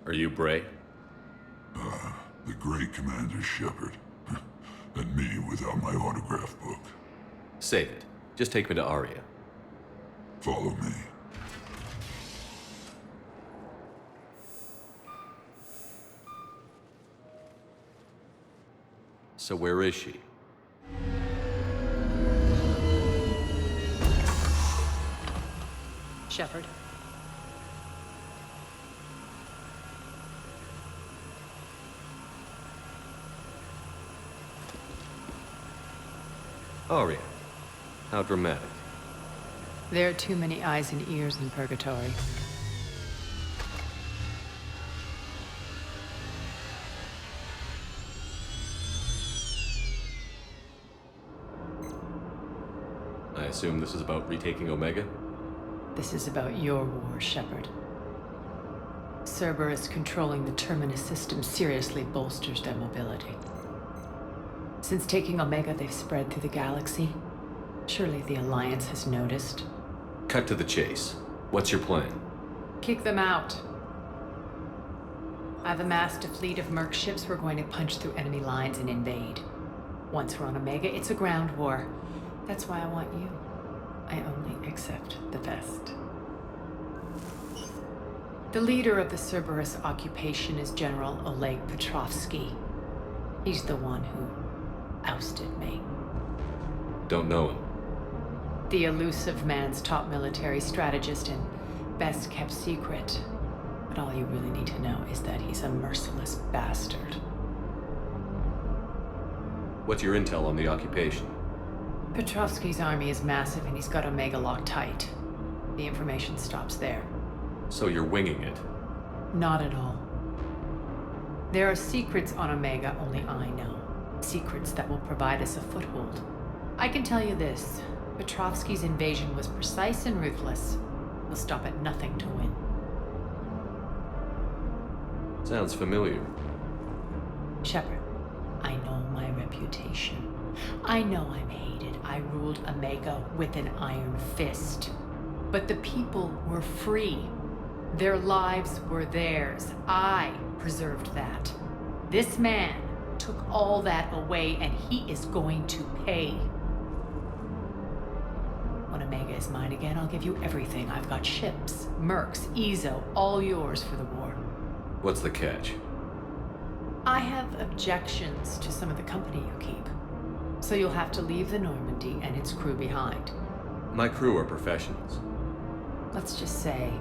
Are you Bray? The great Commander Shepard. And me without my autograph book. Save it. Just take me to Aria. Follow me. So where is she? Shepard. Aria. How dramatic. There are too many eyes and ears in Purgatory. I assume this is about retaking Omega? This is about your war, Shepard. Cerberus controlling the Terminus system seriously bolsters their mobility. Since taking Omega, they've spread through the galaxy. Surely the Alliance has noticed. Cut to the chase. What's your plan? Kick them out. I've amassed a fleet of merc ships. We're going to punch through enemy lines and invade. Once we're on Omega, it's a ground war. That's why I want you. I only accept the best. The leader of the Cerberus occupation is General Oleg Petrovsky. He's the one who ousted me. Don't know him. The elusive man's top military strategist and best kept secret. But all you really need to know is that he's a merciless bastard. What's your intel on the occupation? Petrovsky's army is massive and he's got Omega locked tight. The information stops there. So you're winging it? Not at all. There are secrets on Omega only I know. Secrets that will provide us a foothold. I can tell you this. Petrovsky's invasion was precise and ruthless. He'll stop at nothing to win. Sounds familiar. Shepard, I know my reputation. I know I'm hated. I ruled Omega with an iron fist. But the people were free. Their lives were theirs. I preserved that. This man took all that away, and he is going to pay. When Omega is mine again, I'll give you everything. I've got ships, mercs, Ezo, all yours for the war. What's the catch? I have objections to some of the company you keep. So you'll have to leave the Normandy and its crew behind. My crew are professionals. Let's just say,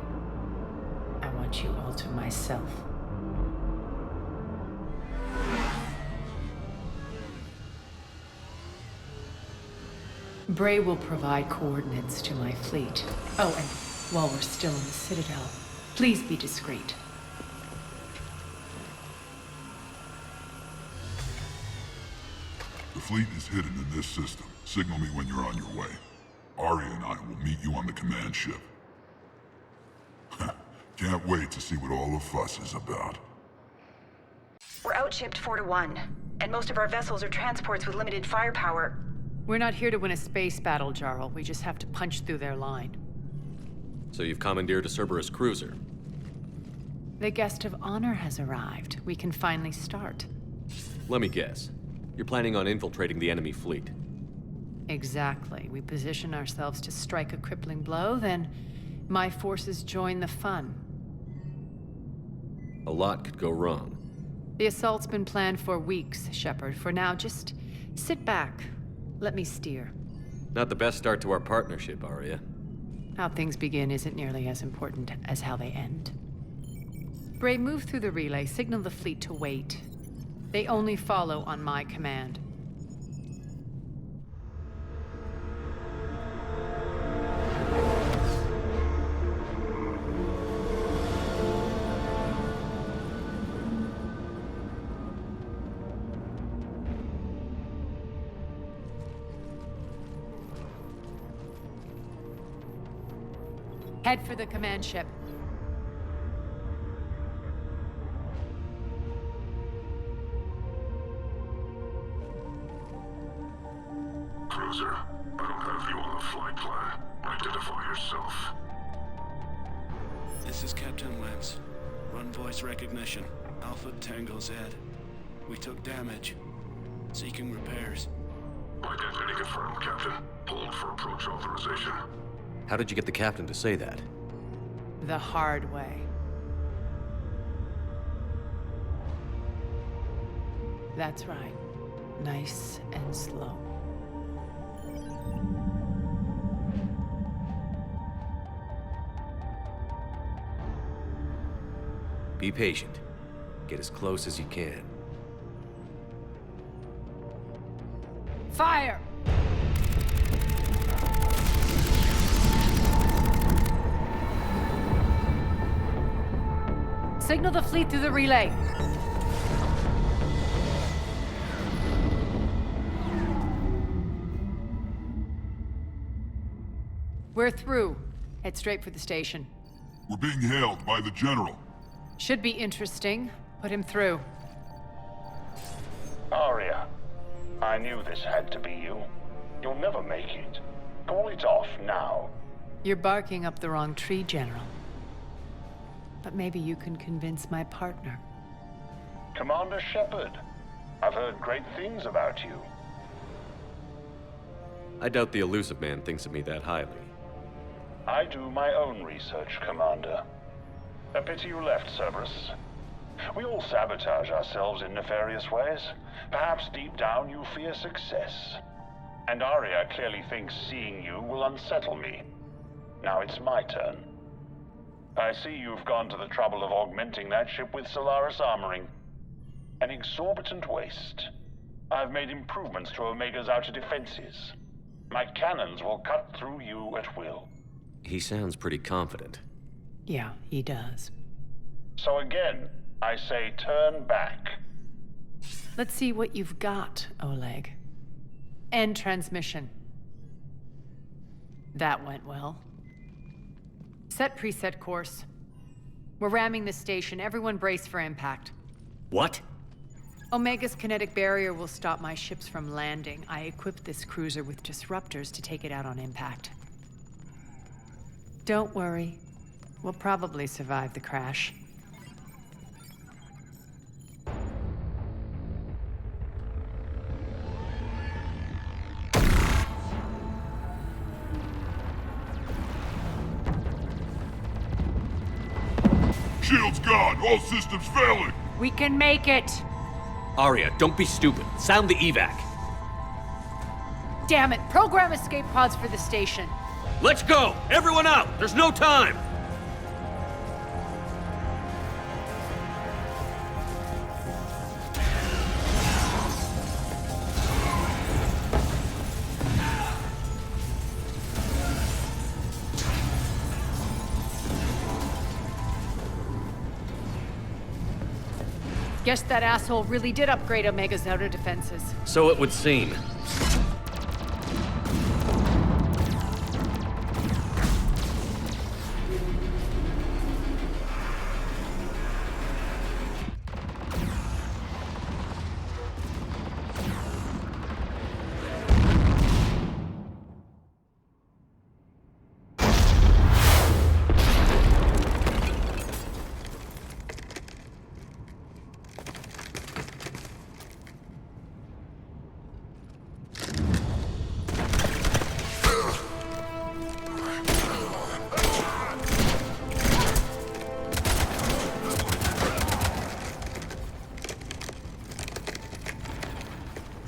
I want you all to myself. Bray will provide coordinates to my fleet. Oh, and while we're still in the Citadel, please be discreet. The fleet is hidden in this system. Signal me when you're on your way. Aria and I will meet you on the command ship. Can't wait to see what all the fuss is about. We're outshipped 4-1, and most of our vessels are transports with limited firepower. We're not here to win a space battle, Jarl. We just have to punch through their line. So you've commandeered a Cerberus cruiser? The guest of honor has arrived. We can finally start. Let me guess. You're planning on infiltrating the enemy fleet? Exactly. We position ourselves to strike a crippling blow, then my forces join the fun. A lot could go wrong. The assault's been planned for weeks, Shepard. For now, just sit back. Let me steer. Not the best start to our partnership, Aria. How things begin isn't nearly as important as how they end. Bray, move through the relay. Signal the fleet to wait. They only follow on my command. Head for the command ship. Cruiser, I don't have you on the flight plan. Identify yourself. This is Captain Lance. Run voice recognition. Alpha Tango Z. We took damage. Seeking repairs. Identity confirmed, Captain. Hold for approach authorization. How did you get the captain to say that? The hard way. That's right. Nice and slow. Be patient. Get as close as you can. Fire! Signal the fleet through the relay. We're through. Head straight for the station. We're being hailed by the General. Should be interesting. Put him through. Aria, I knew this had to be you. You'll never make it. Call it off now. You're barking up the wrong tree, General. But maybe you can convince my partner. Commander Shepard, I've heard great things about you. I doubt the elusive man thinks of me that highly. I do my own research, Commander. A pity you left, Cerberus. We all sabotage ourselves in nefarious ways. Perhaps deep down you fear success. And Aria clearly thinks seeing you will unsettle me. Now it's my turn. I see you've gone to the trouble of augmenting that ship with Solaris armoring. An exorbitant waste. I've made improvements to Omega's outer defenses. My cannons will cut through you at will. He sounds pretty confident. Yeah, he does. So again, I say turn back. Let's see what you've got, Oleg. End transmission. That went well. Set preset course. We're ramming the station. Everyone brace for impact. What? Omega's kinetic barrier will stop my ships from landing. I equipped this cruiser with disruptors to take it out on impact. Don't worry. We'll probably survive the crash. Shield's gone! All systems failing! We can make it! Aria, don't be stupid. Sound the evac. Damn it! Program escape pods for the station. Let's go! Everyone out! There's no time! Guess that asshole really did upgrade Omega's outer defenses. So it would seem.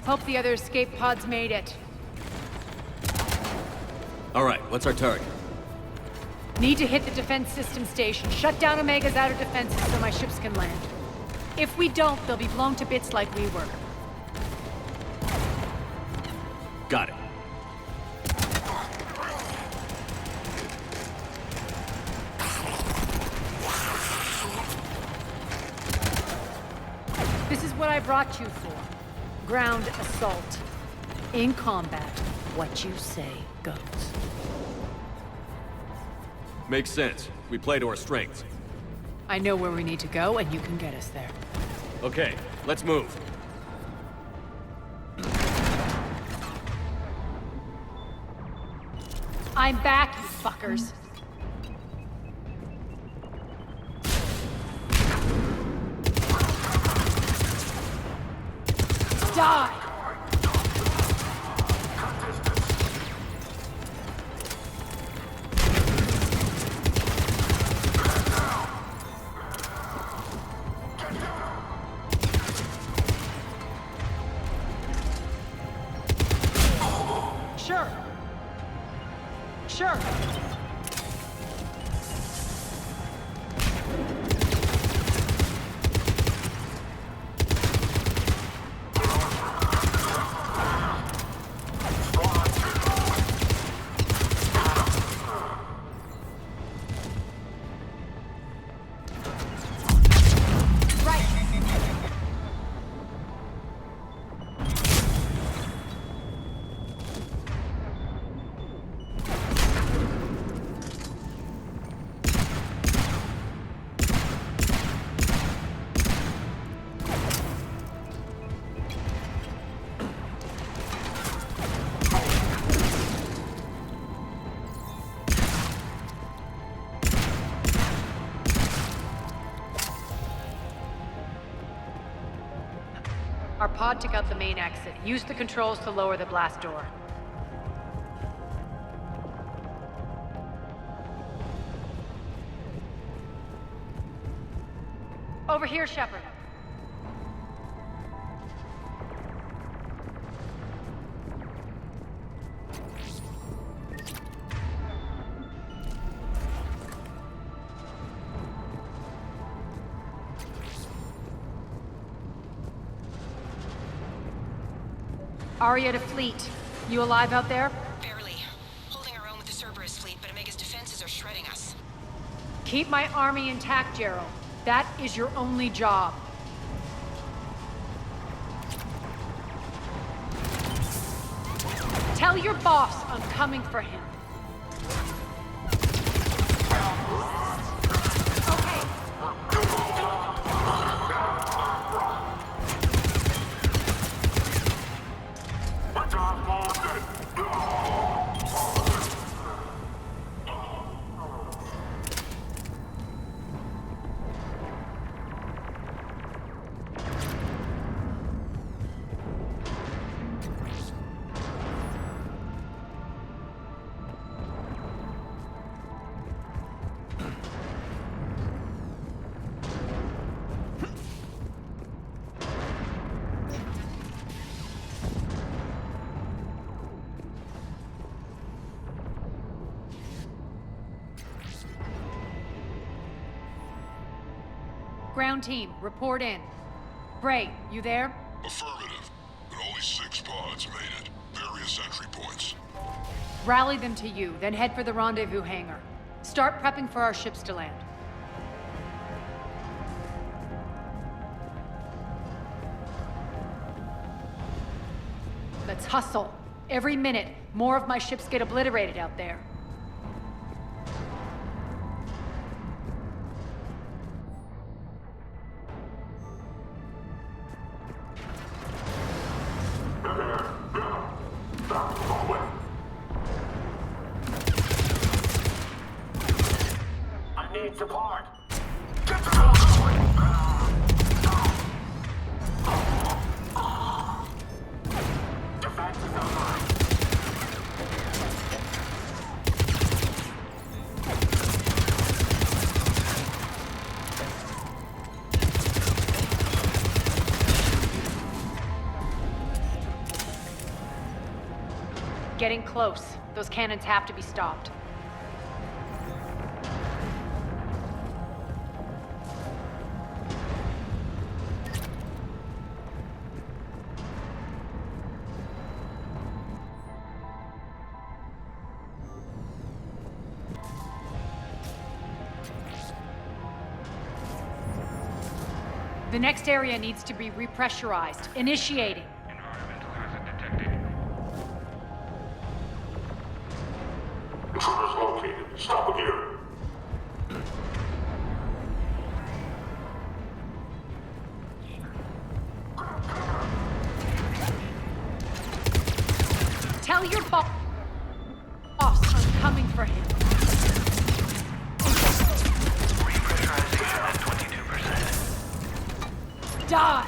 Hope the other escape pods made it. All right, what's our target? Need to hit the defense system station. Shut down Omega's outer defenses so my ships can land. If we don't, they'll be blown to bits like we were. Got it. This is what I brought you for. Ground assault. In combat, what you say goes. Makes sense. We play to our strengths. I know where we need to go, and you can get us there. Okay, let's move. I'm back, you fuckers. Die! Sure. Sure. Our pod took out the main exit. Use the controls to lower the blast door. Over here, Shepard. Aria to fleet. You alive out there? Barely. Holding our own with the Cerberus fleet, but Omega's defenses are shredding us. Keep my army intact, Gerald. That is your only job. Tell your boss I'm coming for him. Ground team, report in. Bray, you there? Affirmative, but only 6 pods made it. Various entry points. Rally them to you, then head for the rendezvous hangar. Start prepping for our ships to land. Let's hustle. Every minute, more of my ships get obliterated out there. Support! Defense is online. Getting close. Those cannons have to be stopped. The next area needs to be repressurized. Initiating. Environmental hazard detected. Intruders located. Stop them here. Tell your boss I'm coming for him. Repressurization at 22%. Die!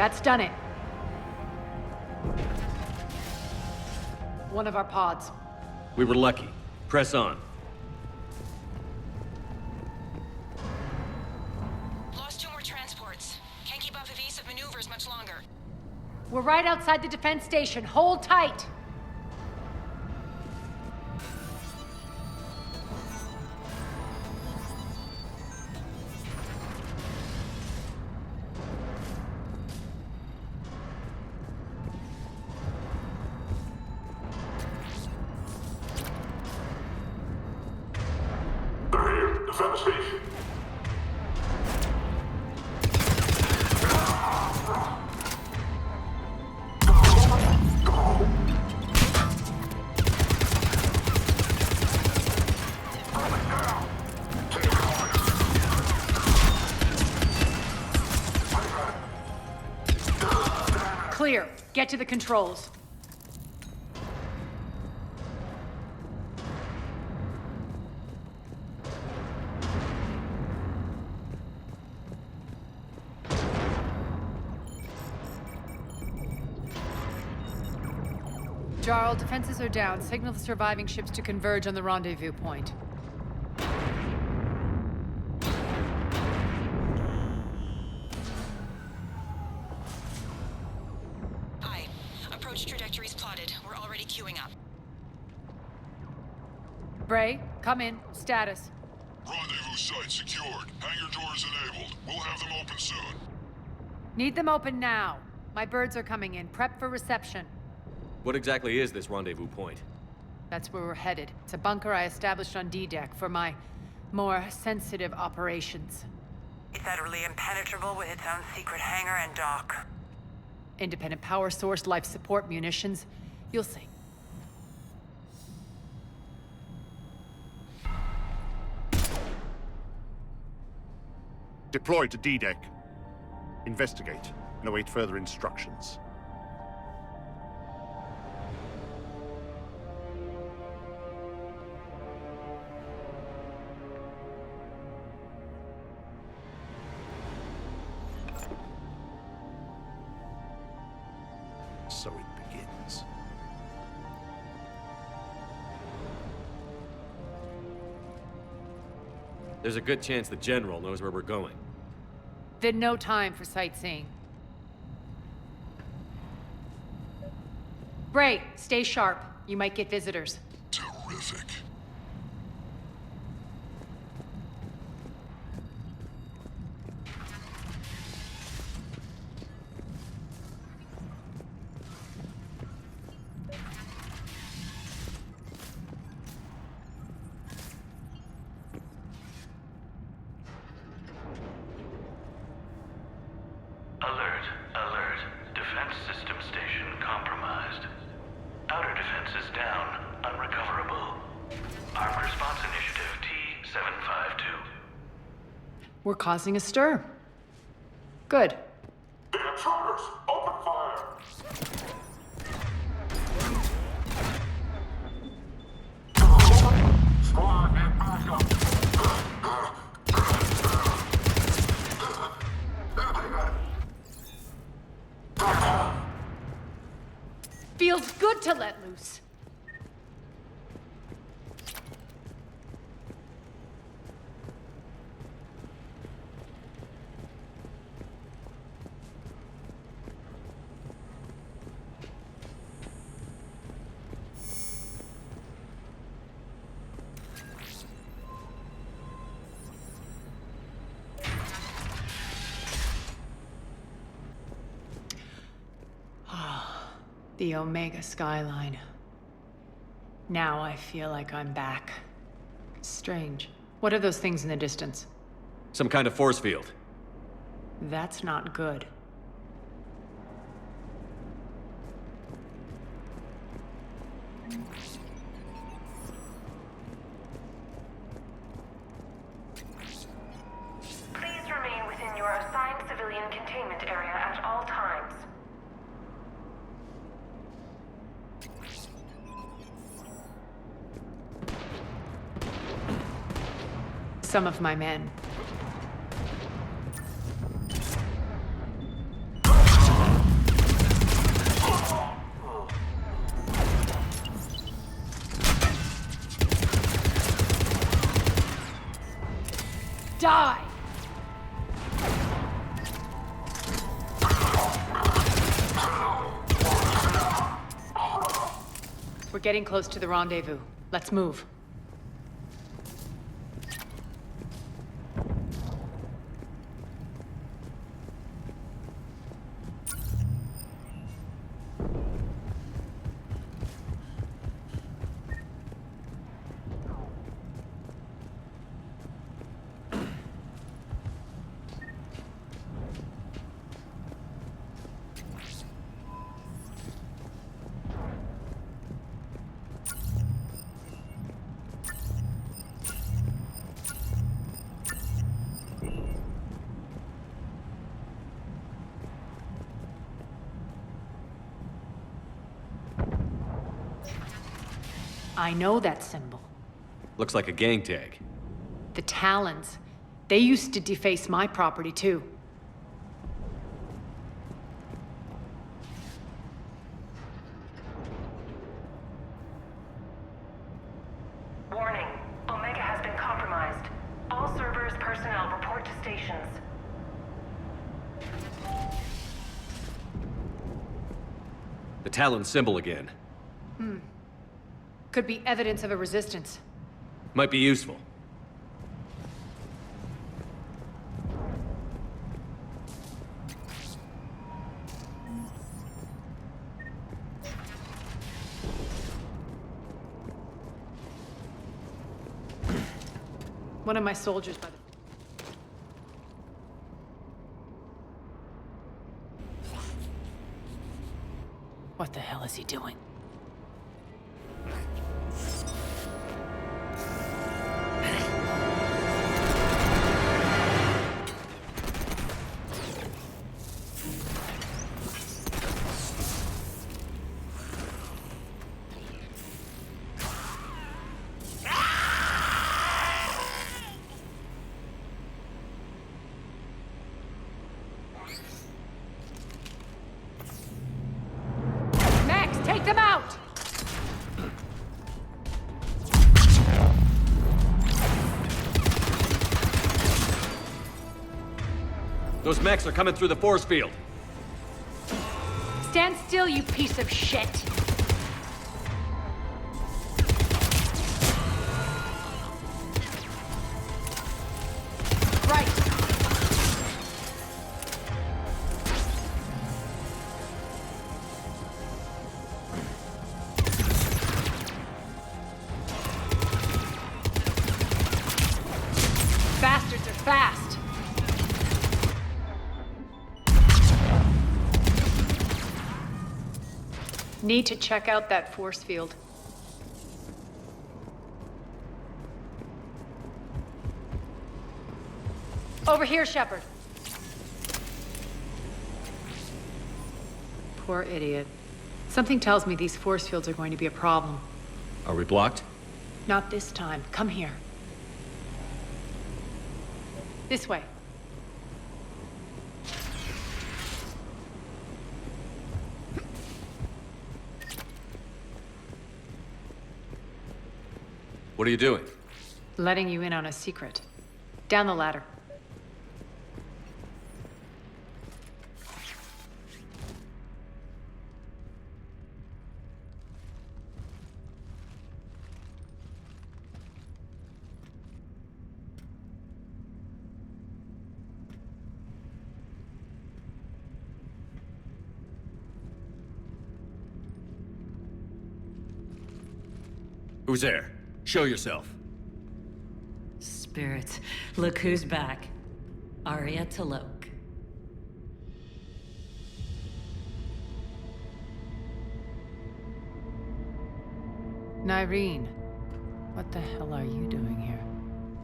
that's done it. One of our pods. We were lucky. Press on. Lost 2 more transports. Can't keep up evasive maneuvers much longer. We're right outside the defense station. Hold tight! They're here. Defend the station. Clear. Get to the controls. Jarl, defenses are down. Signal the surviving ships to converge on the rendezvous point. Aye. Approach trajectories plotted. We're already queuing up. Bray, come in. Status. Rendezvous site secured. Hangar doors enabled. We'll have them open soon. Need them open now. My birds are coming in. Prep for reception. What exactly is this rendezvous point? That's where we're headed. It's a bunker I established on D-Deck for my more sensitive operations. It's utterly impenetrable with its own secret hangar and dock. Independent power source, life support, munitions. You'll see. Deploy to D-Deck. Investigate and await further instructions. So it begins. There's a good chance the General knows where we're going. Then no time for sightseeing. Bray, stay sharp. You might get visitors. Terrific. Alert, alert. Defense system station compromised. Outer defenses down, unrecoverable. Armed Response Initiative T-752. We're causing a stir. Good. The intruders! Open fire! Squad, man, back up! Feels good to let loose. The Omega skyline. Now I feel like I'm back. Strange. What are those things in the distance? Some kind of force field. That's not good. Please remain within your assigned civilian containment area at all times. Some of my men. We're getting close to the rendezvous. Let's move. I know that symbol. Looks like a gang tag. The Talons. They used to deface my property, too. Warning. Omega has been compromised. All servers, personnel, report to stations. The Talon symbol again. Could be evidence of a resistance. Might be useful. One of my soldiers by the... What the hell is he doing? Take them out! Those mechs are coming through the force field. Stand still, you piece of shit! Right! Bastards are fast! Need to check out that force field. Over here, Shepard. Poor idiot. Something tells me these force fields are going to be a problem. Are we blocked? Not this time. Come here. This way. What are you doing? Letting you in on a secret. Down the ladder. Who's there? Show yourself. Spirits, look who's back. Aria Talok. Nyreen, what the hell are you doing here?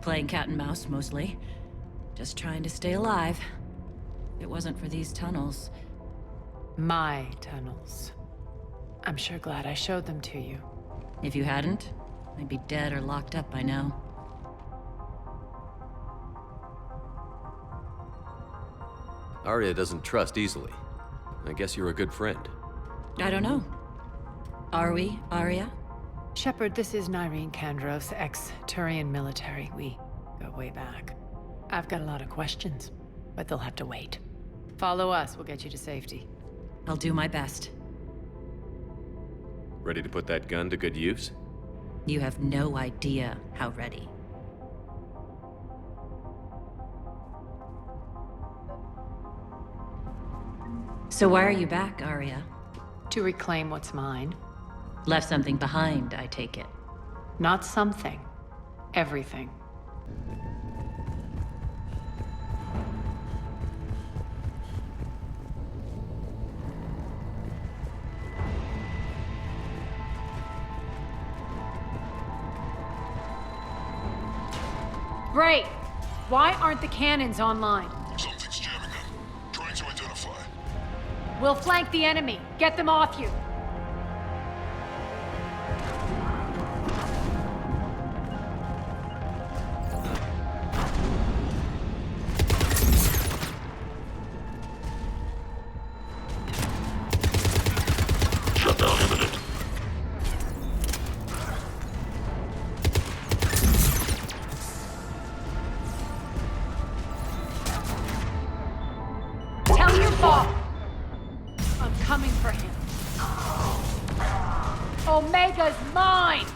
Playing cat and mouse, mostly. Just trying to stay alive. If it wasn't for these tunnels. My tunnels. I'm sure glad I showed them to you. If you hadn't, I'd be dead or locked up by now. Aria doesn't trust easily. I guess you're a good friend. I don't know. Are we, Aria? Shepard, this is Nyreen Kandros, ex-Turian military. We go way back. I've got a lot of questions, but they'll have to wait. Follow us, we'll get you to safety. I'll do my best. Ready to put that gun to good use? You have no idea how ready. So why are you back, Aria? To reclaim what's mine. Left something behind, I take it. Not something. Everything. Great! Why aren't the cannons online? Something's jamming them. Trying to identify. We'll flank the enemy. Get them off you. Shutdown imminent. Tell your boss. I'm coming for him. Omega's mine!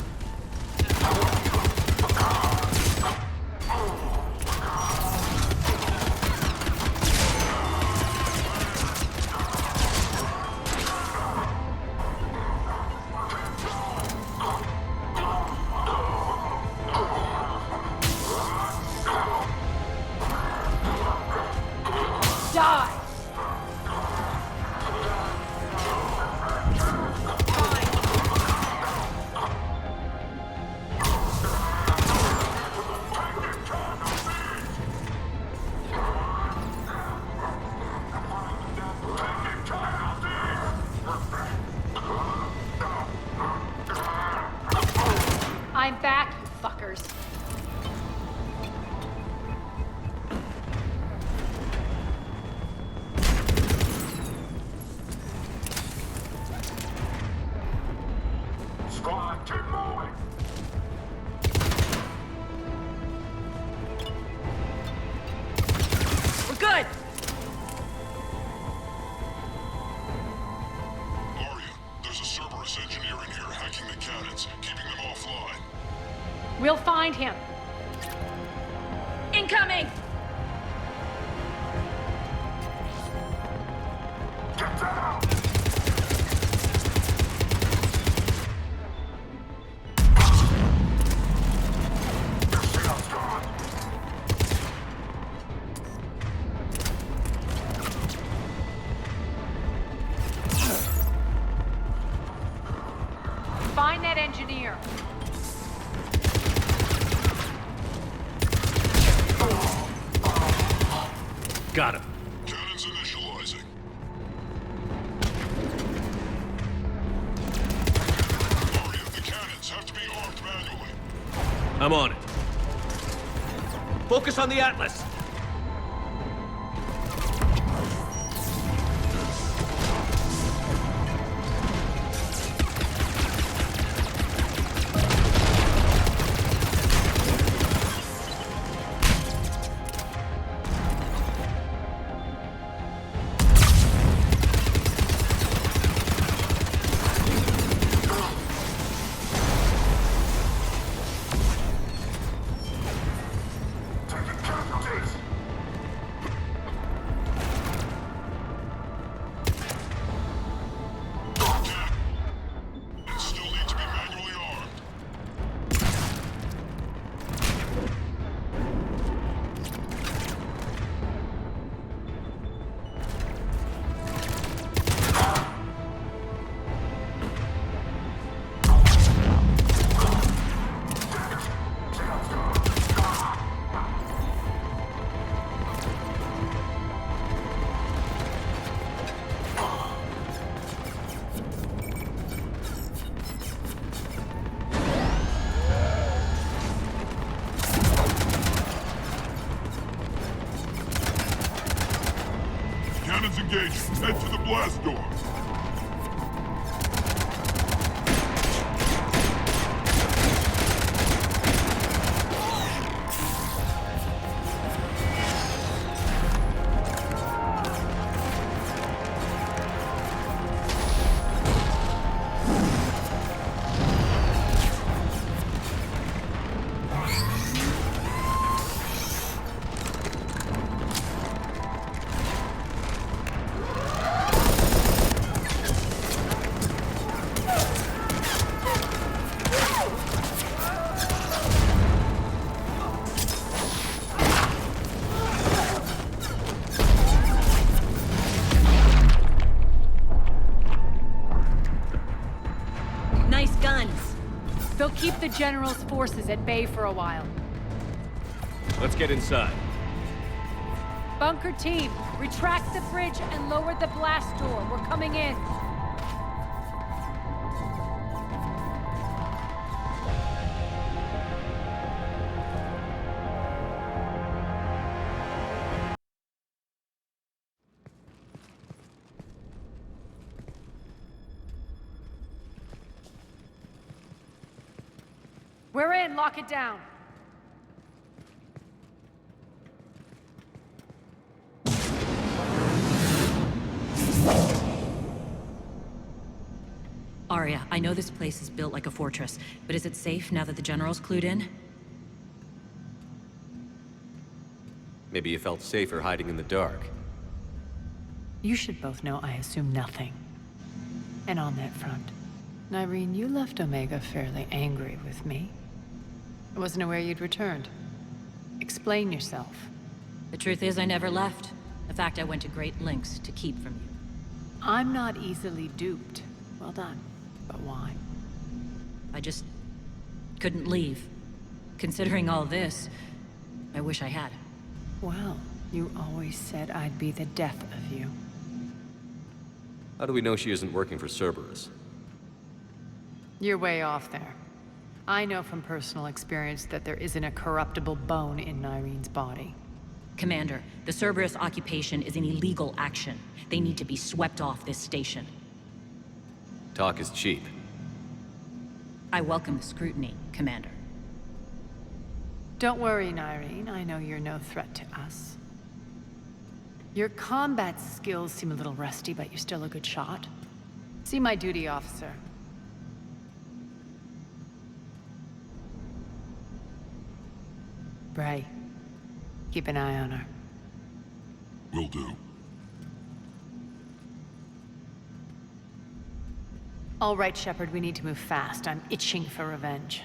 Die! I'm back, you fuckers. Squad, keep moving! We're good! Aria, there's a Cerberus engineer in here hacking the cannons, keeping them offline. We'll find him. Incoming! Get down! Your shield's gone! Find that engineer. Got him. Cannons initializing. Aria, the cannons have to be armed manually. I'm on it. Focus on the Atlas. Taking casualties! Cannons still need to be manually armed. Cannons engaging. Head to the blast door. the General's forces at bay for a while. Let's get inside. Bunker team, retract the bridge and lower the blast door. We're coming in. We're in. Lock it down. Aria, I know this place is built like a fortress, but is it safe now that the General's clued in? Maybe you felt safer hiding in the dark. You should both know I assume nothing. And on that front, Nyreen, you left Omega fairly angry with me. I wasn't aware you'd returned. Explain yourself. The truth is, I never left. In fact, I went to great lengths to keep from you. I'm not easily duped. Well done. But why? I just couldn't leave. Considering all this, I wish I had. Well, you always said I'd be the death of you. How do we know she isn't working for Cerberus? You're way off there. I know from personal experience that there isn't a corruptible bone in Nyreen's body. Commander, the Cerberus occupation is an illegal action. They need to be swept off this station. Talk is cheap. I welcome the scrutiny, Commander. Don't worry, Nyreen. I know you're no threat to us. Your combat skills seem a little rusty, but you're still a good shot. See my duty officer. Bray, keep an eye on her. Will do. All right, Shepard, we need to move fast. I'm itching for revenge.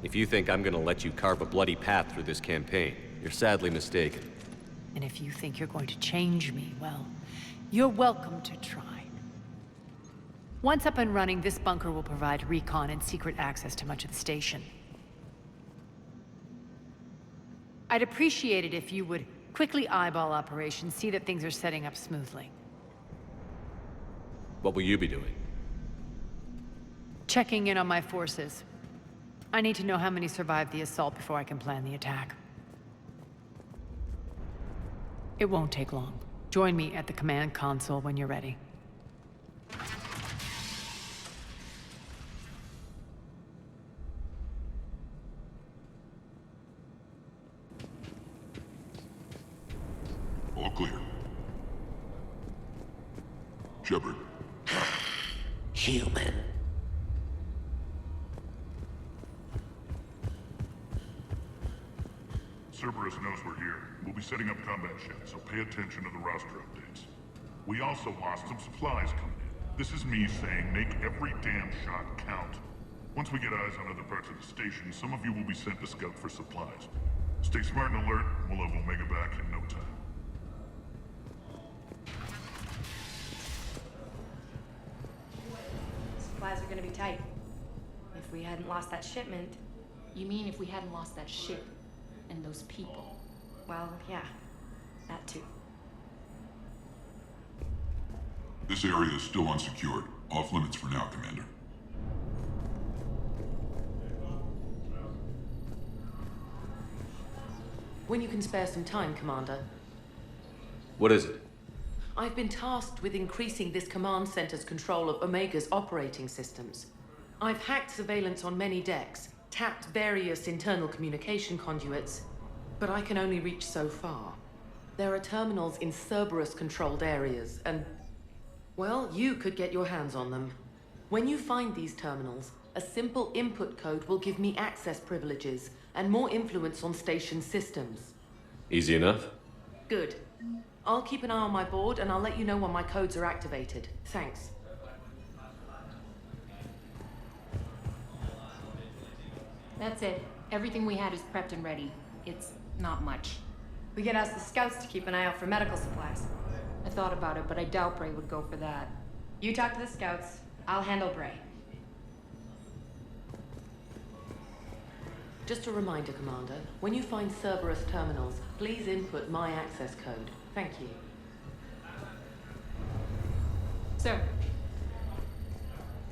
If you think I'm gonna let you carve a bloody path through this campaign, you're sadly mistaken. And if you think you're going to change me, well, you're welcome to try. Once up and running, this bunker will provide recon and secret access to much of the station. I'd appreciate it if you would quickly eyeball operations, see that things are setting up smoothly. What will you be doing? Checking in on my forces. I need to know how many survived the assault before I can plan the attack. It won't take long. Join me at the command console when you're ready. All clear. Shepard. Human. Cerberus knows we're here. We'll be setting up combat ships, so pay attention to the roster updates. We also lost some supplies coming in. This is me saying make every damn shot count. Once we get eyes on other parts of the station, some of you will be sent to scout for supplies. Stay smart and alert, and we'll have Omega back in no time. Supplies are gonna be tight. If we hadn't lost that shipment... You mean if we hadn't lost that ship and those people? Well, yeah. That too. This area is still unsecured. Off limits for now, Commander. When you can spare some time, Commander. What is it? I've been tasked with increasing this command center's control of Omega's operating systems. I've hacked surveillance on many decks, tapped various internal communication conduits, but I can only reach so far. There are terminals in Cerberus-controlled areas, and... well, you could get your hands on them. When you find these terminals, a simple input code will give me access privileges and more influence on station systems. Easy enough? Good. I'll keep an eye on my board, and I'll let you know when my codes are activated. Thanks. That's it. Everything we had is prepped and ready. It's not much. We could ask the scouts to keep an eye out for medical supplies. I thought about it, but I doubt Bray would go for that. You talk to the scouts. I'll handle Bray. Just a reminder, Commander. When you find Cerberus terminals, please input my access code. Thank you. Sir.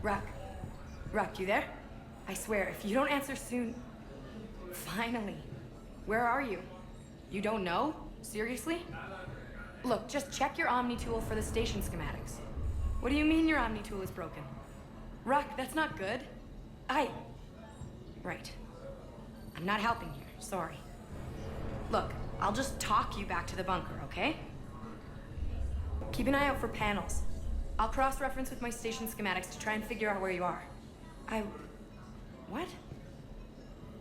Rock, you there? I swear, if you don't answer soon... Finally. Where are you? You don't know? Seriously? Look, just check your Omni tool for the station schematics. What do you mean your Omni tool is broken? Rock, that's not good. Right. I'm not helping here, sorry. Look, I'll just talk you back to the bunker, okay? Keep an eye out for panels. I'll cross-reference with my station schematics to try and figure out where you are. What?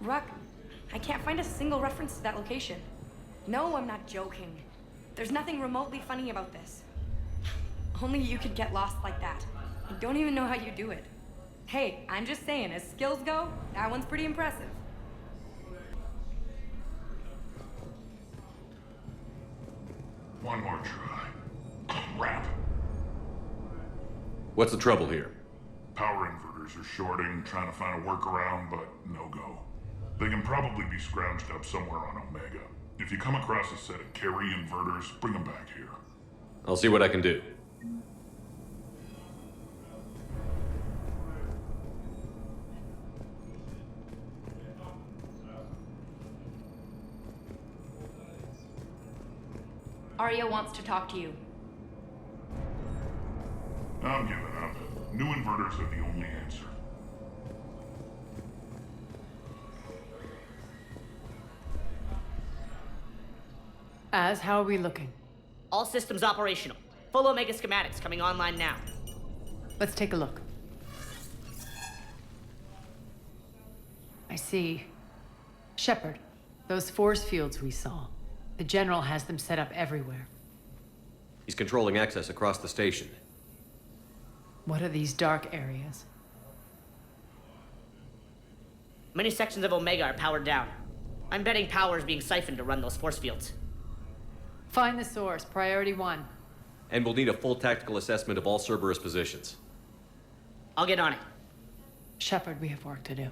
Rock, I can't find a single reference to that location. No, I'm not joking. There's nothing remotely funny about this. Only you could get lost like that. I don't even know how you do it. Hey, I'm just saying, as skills go, that one's pretty impressive. One more try. Crap. What's the trouble here? Power inverters are shorting, trying to find a workaround, but no go. They can probably be scrounged up somewhere on Omega. If you come across a set of carry inverters, bring them back here. I'll see what I can do. Aria wants to talk to you. I'm giving up. New inverters are the only answer. How are we looking? All systems operational. Full Omega schematics coming online now. Let's take a look. I see. Shepard, those force fields we saw. The General has them set up everywhere. He's controlling access across the station. What are these dark areas? Many sections of Omega are powered down. I'm betting power is being siphoned to run those force fields. Find the source, priority 1. And we'll need a full tactical assessment of all Cerberus positions. I'll get on it. Shepard, we have work to do.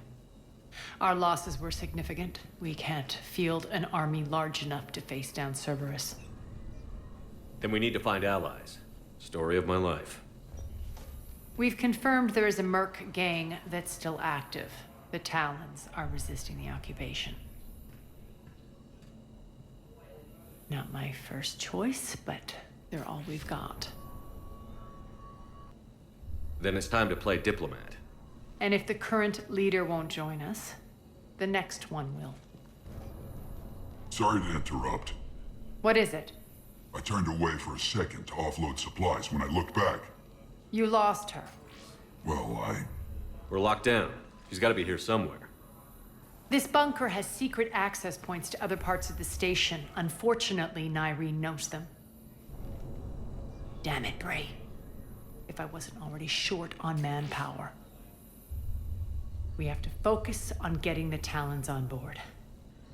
Our losses were significant. We can't field an army large enough to face down Cerberus. Then we need to find allies. Story of my life. We've confirmed there is a Merc gang that's still active. The Talons are resisting the occupation. Not my first choice, but they're all we've got. Then it's time to play diplomat. And if the current leader won't join us, the next one will. Sorry to interrupt. What is it? I turned away for a second to offload supplies. When I looked back... You lost her. Well, We're locked down. She's got to be here somewhere. This bunker has secret access points to other parts of the station. Unfortunately, Nyreen knows them. Damn it, Bray. If I wasn't already short on manpower. We have to focus on getting the Talons on board.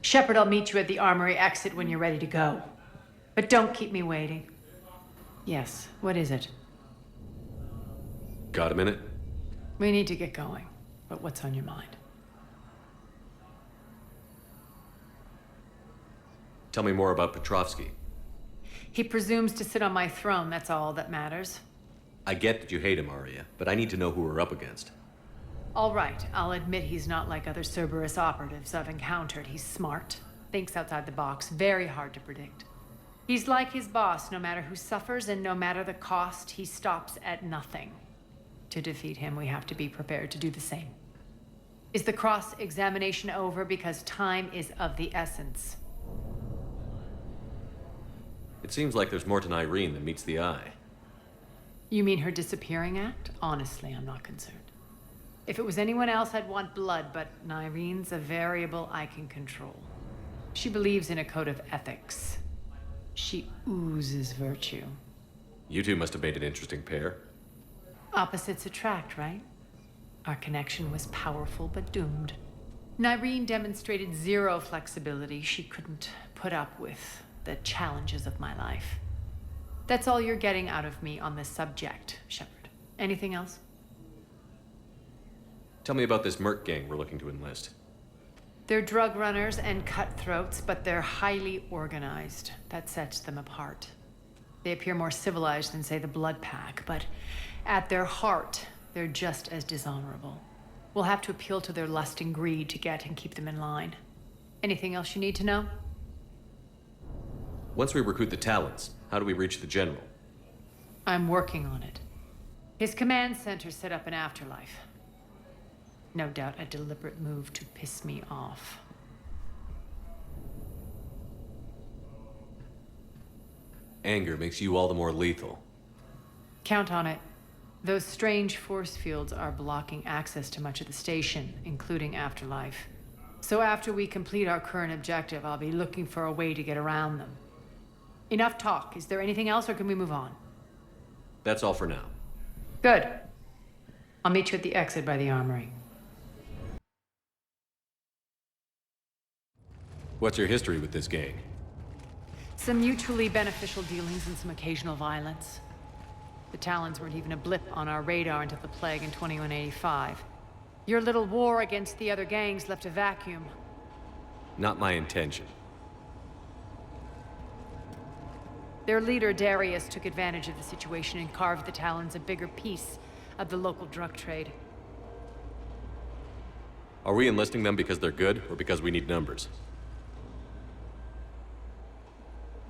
Shepard, I'll meet you at the armory exit when you're ready to go. But don't keep me waiting. Yes, what is it? Got a minute? We need to get going. But what's on your mind? Tell me more about Petrovsky. He presumes to sit on my throne, that's all that matters. I get that you hate him, Aria, but I need to know who we're up against. All right, I'll admit he's not like other Cerberus operatives I've encountered. He's smart, thinks outside the box, very hard to predict. He's like his boss, no matter who suffers and no matter the cost, he stops at nothing. To defeat him, we have to be prepared to do the same. Is the cross-examination over? Because time is of the essence. It seems like there's more to Nyreen than meets the eye. You mean her disappearing act? Honestly, I'm not concerned. If it was anyone else, I'd want blood, but Nyreen's a variable I can control. She believes in a code of ethics. She oozes virtue. You two must have made an interesting pair. Opposites attract, right? Our connection was powerful but doomed. Nyreen demonstrated zero flexibility. She couldn't put up with the challenges of my life. That's all you're getting out of me on this subject, Shepard. Anything else? Tell me about this Merc gang we're looking to enlist. They're drug runners and cutthroats, but they're highly organized. That sets them apart. They appear more civilized than, say, the Blood Pack, but at their heart, they're just as dishonorable. We'll have to appeal to their lust and greed to get and keep them in line. Anything else you need to know? Once we recruit the Talons, how do we reach the General? I'm working on it. His command center set up in Afterlife. No doubt a deliberate move to piss me off. Anger makes you all the more lethal. Count on it. Those strange force fields are blocking access to much of the station, including Afterlife. So after we complete our current objective, I'll be looking for a way to get around them. Enough talk. Is there anything else, or can we move on? That's all for now. Good. I'll meet you at the exit by the armory. What's your history with this gang? Some mutually beneficial dealings and some occasional violence. The Talons weren't even a blip on our radar until the plague in 2185. Your little war against the other gangs left a vacuum. Not my intention. Their leader, Darius, took advantage of the situation and carved the Talons a bigger piece of the local drug trade. Are we enlisting them because they're good, or because we need numbers?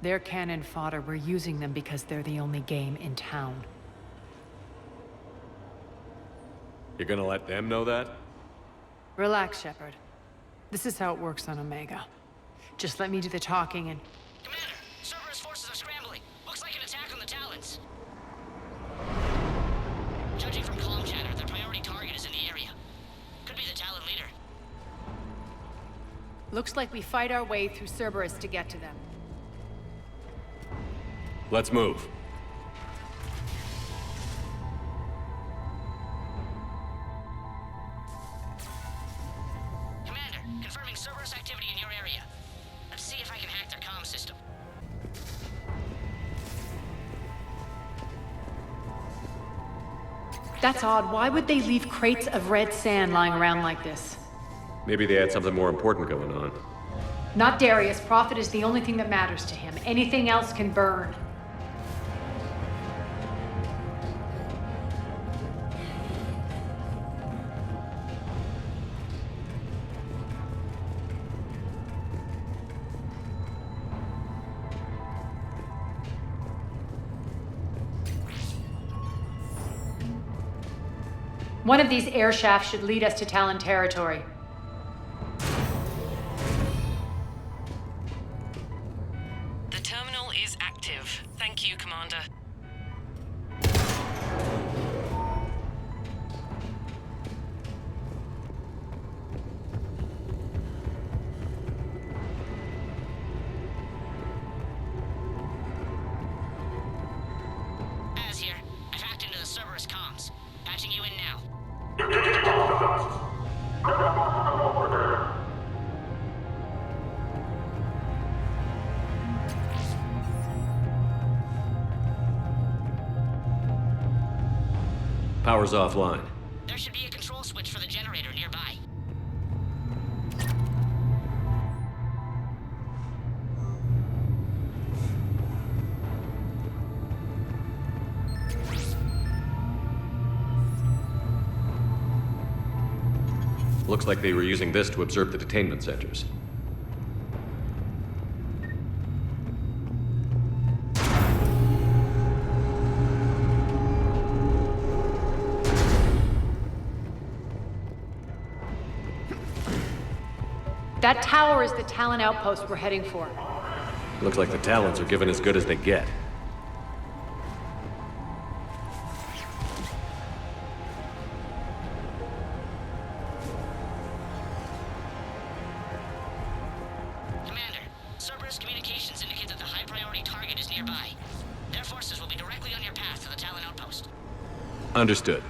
They're cannon fodder. We're using them because they're the only game in town. You're gonna let them know that? Relax, Shepard. This is how it works on Omega. Just let me do the talking and... Commander, Cerberus forces are scrambling. Looks like an attack on the Talons. Judging from comm chatter, their priority target is in the area. Could be the Talon Leader. Looks like we fight our way through Cerberus to get to them. Let's move. Commander, confirming Cerberus activity in your area. Let's see if I can hack their comm system. That's odd. Why would they leave crates of red sand lying around like this? Maybe they had something more important going on. Not Darius. Profit is the only thing that matters to him. Anything else can burn. One of these air shafts should lead us to Talon territory. The terminal is active. Thank you, Commander. Az here. I've hacked into the Cerberus comms. Patching you in now. Power's offline. There should be a control switch for the generator nearby. Looks like they were using this to observe the detainment centers. That tower is the Talon outpost we're heading for. Looks like the Talons are given as good as they get. Commander, Cerberus communications indicate that the high-priority target is nearby. Their forces will be directly on your path to the Talon outpost. Understood.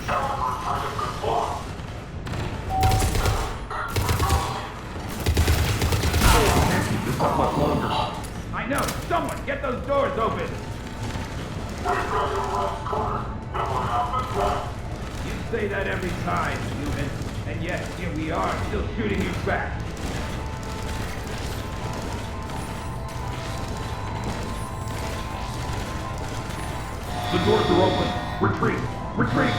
I know! Someone, get those doors open! You say that every time, human. And yet, here we are, still shooting you back. The doors are open. Retreat! Retreat!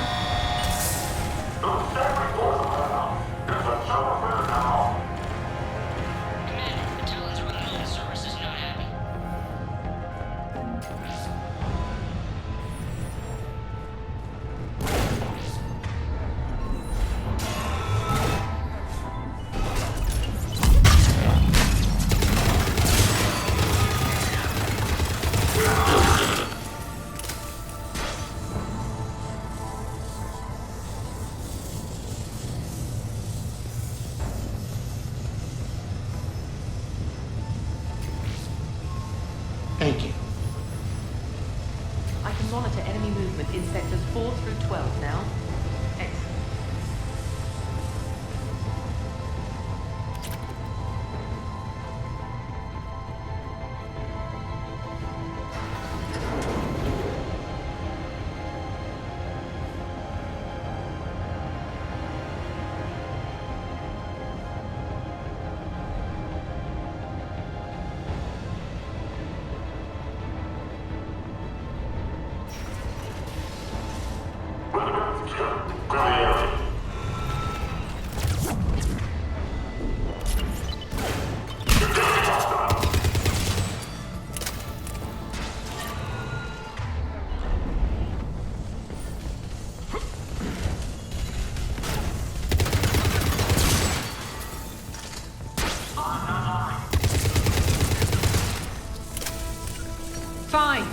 Thank you. I can monitor enemy movement in sectors 4 through 12 now. Excellent. Fine.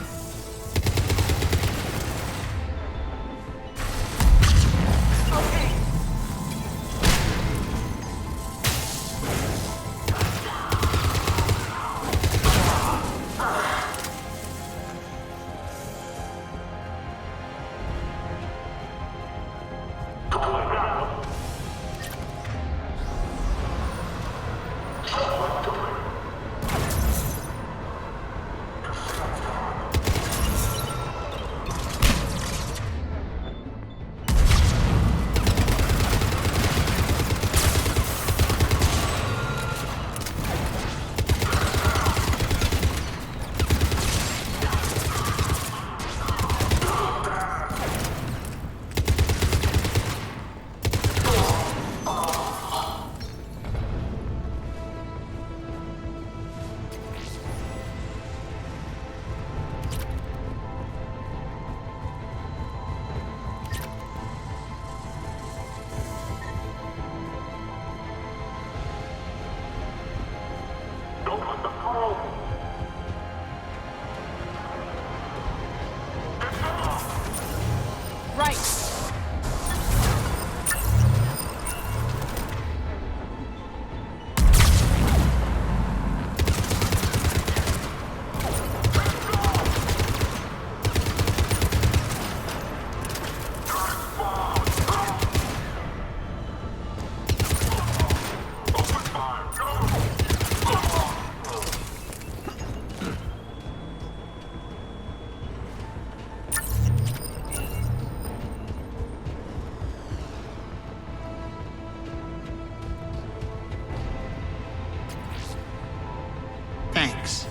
Thanks.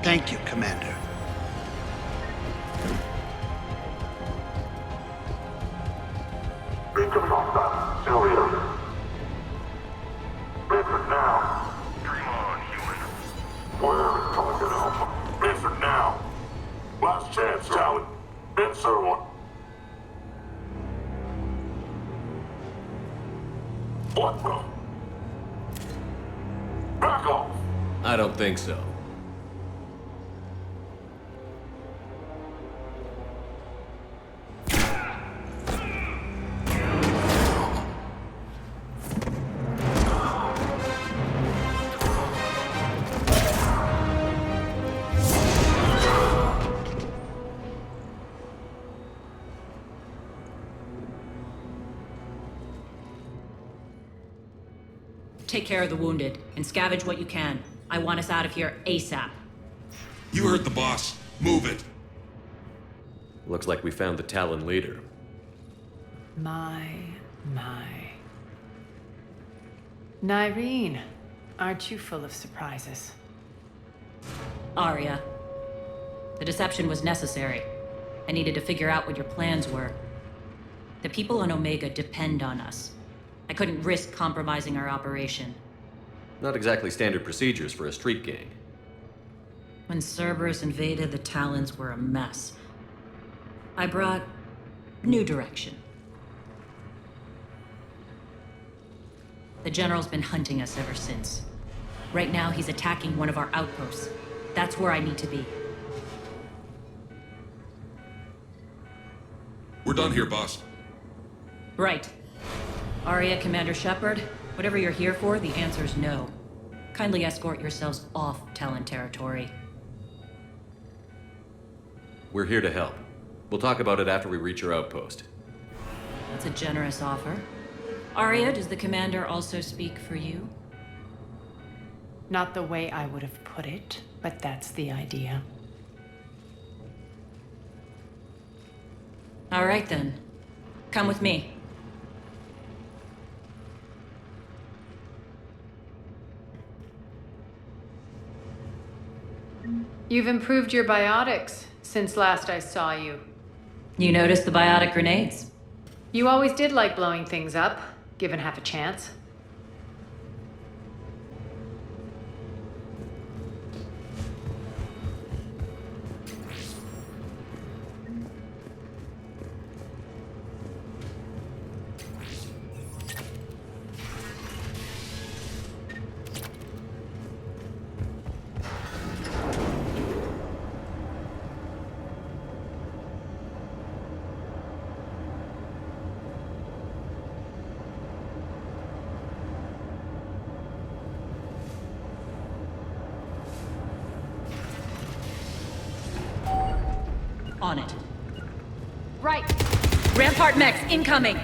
Thank you, Commander. Answer now. Dream on, human. Where is Target Alpha? Answer now. Last chance, Talon. Answer one. What the? Back off. I don't think so. take care of the wounded, and scavenge what you can. I want us out of here ASAP. You heard the boss. Move it. Looks like we found the Talon Leader. My. Nyreen, aren't you full of surprises? Aria. The deception was necessary. I needed to figure out what your plans were. The people on Omega depend on us. I couldn't risk compromising our operation. Not exactly standard procedures for a street gang. When Cerberus invaded, the Talons were a mess. I brought new direction. The General's been hunting us ever since. Right now, he's attacking one of our outposts. That's where I need to be. We're done here, boss. Right. Aria, Commander Shepard, whatever you're here for, the answer's no. Kindly escort yourselves off Talon territory. We're here to help. We'll talk about it after we reach your outpost. That's a generous offer. Aria, does the Commander also speak for you? Not the way I would have put it, but that's the idea. All right then. Come with me. You've improved your biotics since last I saw you. You noticed the biotic grenades? You always did like blowing things up, given half a chance. On it. Right. Rampart mechs incoming!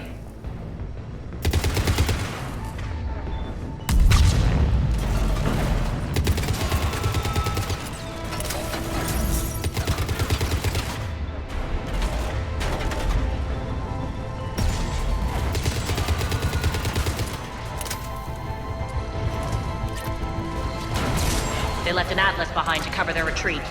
They left an Atlas behind to cover their retreat.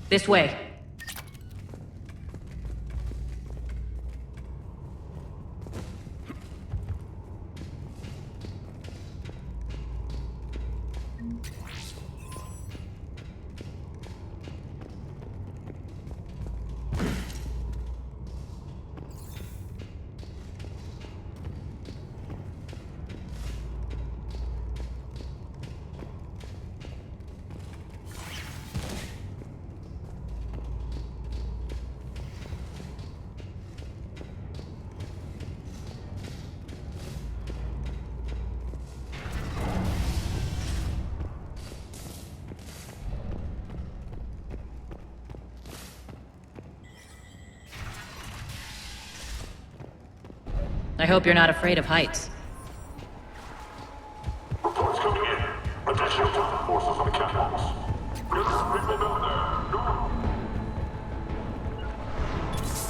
This way. I hope you're not afraid of heights. Reports coming in. Additional Talon forces on the catwalks. People down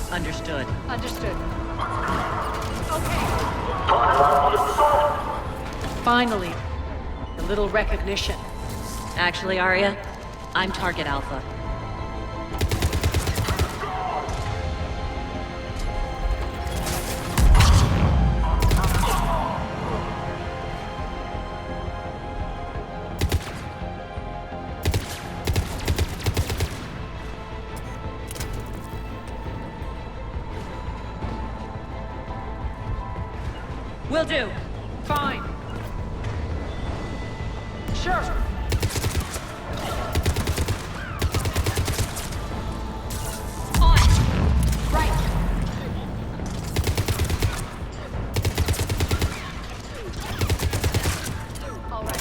there. Understood. Understood. Finally, a little recognition. Actually, Aria, I'm Target Alpha. Will do. Fine. Sure. On. Right. All right.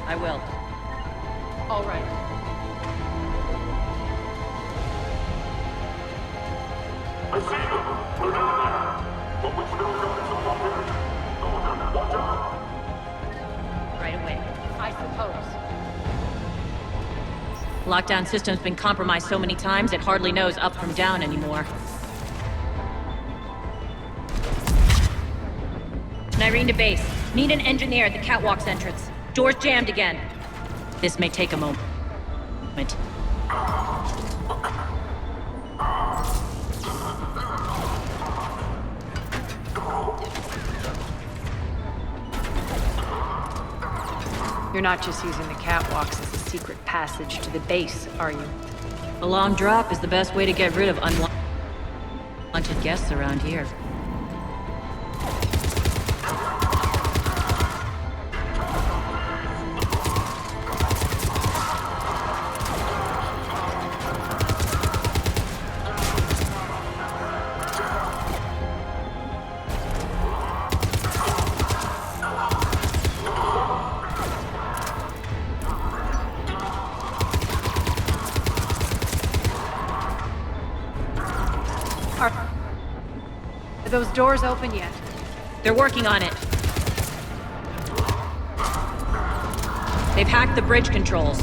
I will. All right. I see them. We're down there. But we still got some up here. Watch out. Right away. I suppose. Lockdown system's been compromised so many times it hardly knows up from down anymore. Nyreen to base. Need an engineer at the catwalk's entrance. Door's jammed again. This may take a moment. You're not just using the catwalks as a secret passage to the base, are you? A long drop is the best way to get rid of unwanted guests around here. Are those doors open yet? They're working on it. They've hacked the bridge controls.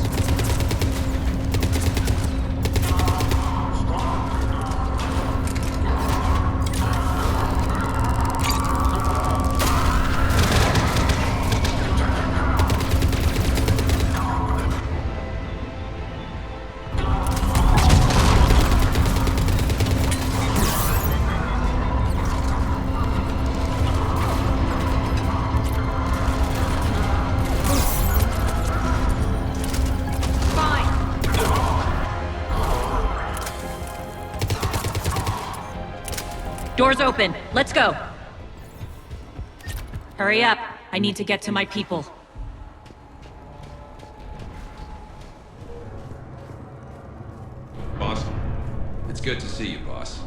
Doors open. Let's go. Hurry up. I need to get to my people. Boss, it's good to see you, boss.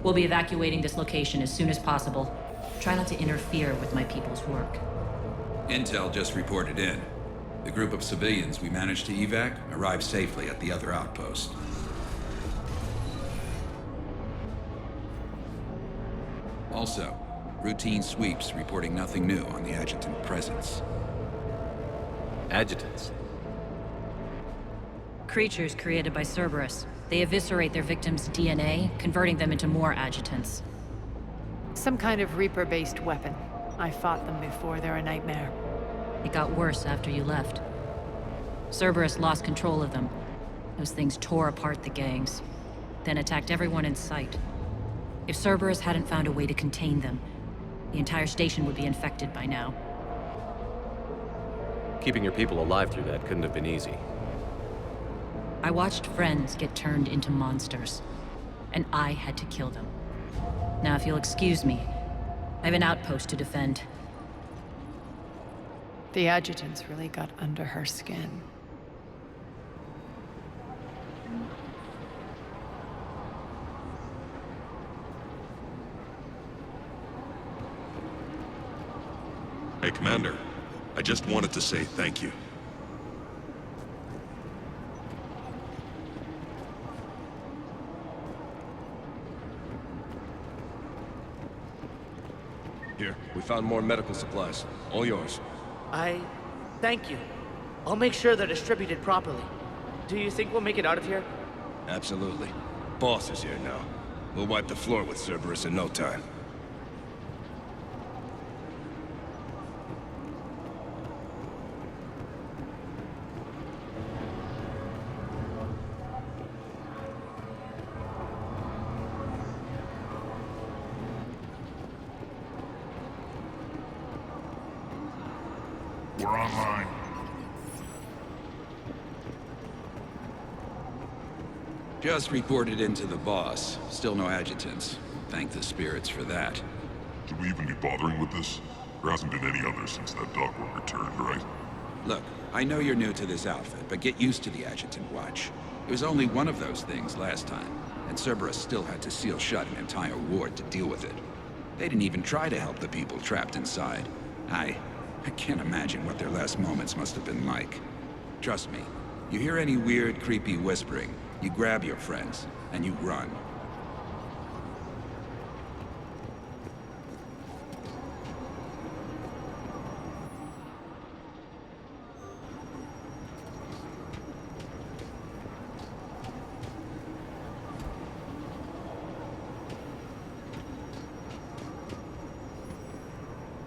We'll be evacuating this location as soon as possible. Try not to interfere with my people's work. Intel just reported in. The group of civilians we managed to evac arrived safely at the other outpost. Also, routine sweeps reporting nothing new on the adjutant presence. Adjutants? Creatures created by Cerberus. They eviscerate their victims' DNA, converting them into more adjutants. Some kind of Reaper-based weapon. I fought them before, they're a nightmare. It got worse after you left. Cerberus lost control of them. Those things tore apart the gangs, then attacked everyone in sight. If Cerberus hadn't found a way to contain them, the entire station would be infected by now. Keeping your people alive through that couldn't have been easy. I watched friends get turned into monsters, and I had to kill them. Now, if you'll excuse me, I have an outpost to defend. The adjutants really got under her skin. Hey, Commander. I just wanted to say thank you. Here, we found more medical supplies. All yours. Thank you. I'll make sure they're distributed properly. Do you think we'll make it out of here? Absolutely. Boss is here now. We'll wipe the floor with Cerberus in no time. We're online. Just reported into the boss. Still no adjutants. Thank the spirits for that. Should we even be bothering with this? There hasn't been any others since that dogwork returned, right? Look, I know you're new to this outfit, but get used to the adjutant watch. It was only one of those things last time, and Cerberus still had to seal shut an entire ward to deal with it. They didn't even try to help the people trapped inside. I can't imagine what their last moments must have been like. Trust me, you hear any weird, creepy whispering, you grab your friends, and you run.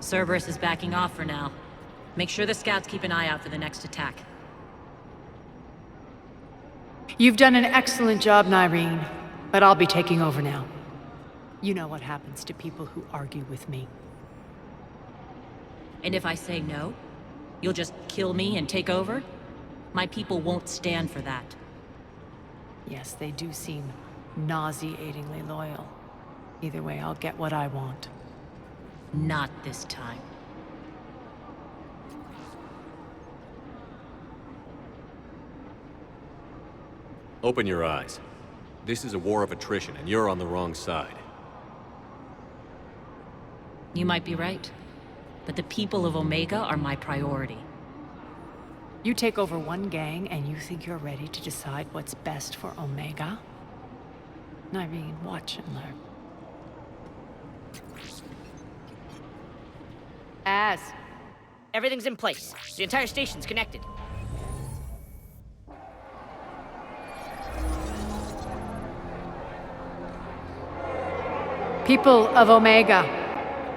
Cerberus is backing off for now. Make sure the scouts keep an eye out for the next attack. You've done an excellent job, Nyreen, but I'll be taking over now. You know what happens to people who argue with me. And if I say no, you'll just kill me and take over? My people won't stand for that. Yes, they do seem nauseatingly loyal. Either way, I'll get what I want. Not this time. Open your eyes. This is a war of attrition, and you're on the wrong side. You might be right, but the people of Omega are my priority. You take over one gang, and you think you're ready to decide what's best for Omega? Nyreen, watch and learn. Everything's in place. The entire station's connected. People of Omega,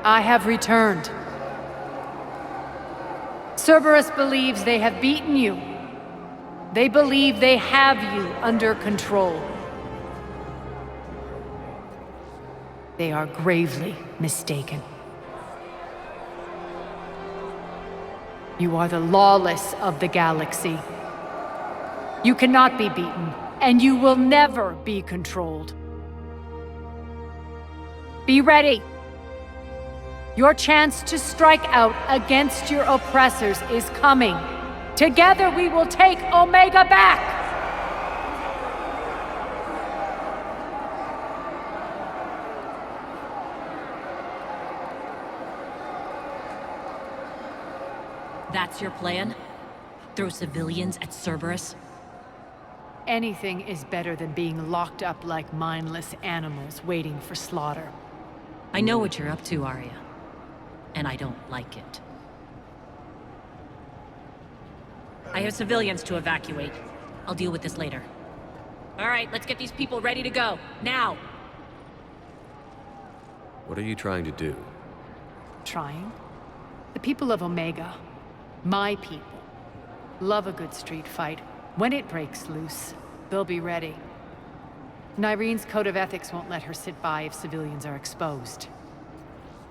I have returned. Cerberus believes they have beaten you. They believe they have you under control. They are gravely mistaken. You are the lawless of the galaxy. You cannot be beaten, and you will never be controlled. Be ready. Your chance to strike out against your oppressors is coming. Together we will take Omega back! That's your plan? Throw civilians at Cerberus? Anything is better than being locked up like mindless animals waiting for slaughter. I know what you're up to, Aria. And I don't like it. I have civilians to evacuate. I'll deal with this later. All right, let's get these people ready to go. Now! What are you trying to do? Trying? The people of Omega, my people, love a good street fight. When it breaks loose, they'll be ready. Nyreen's code of ethics won't let her sit by if civilians are exposed.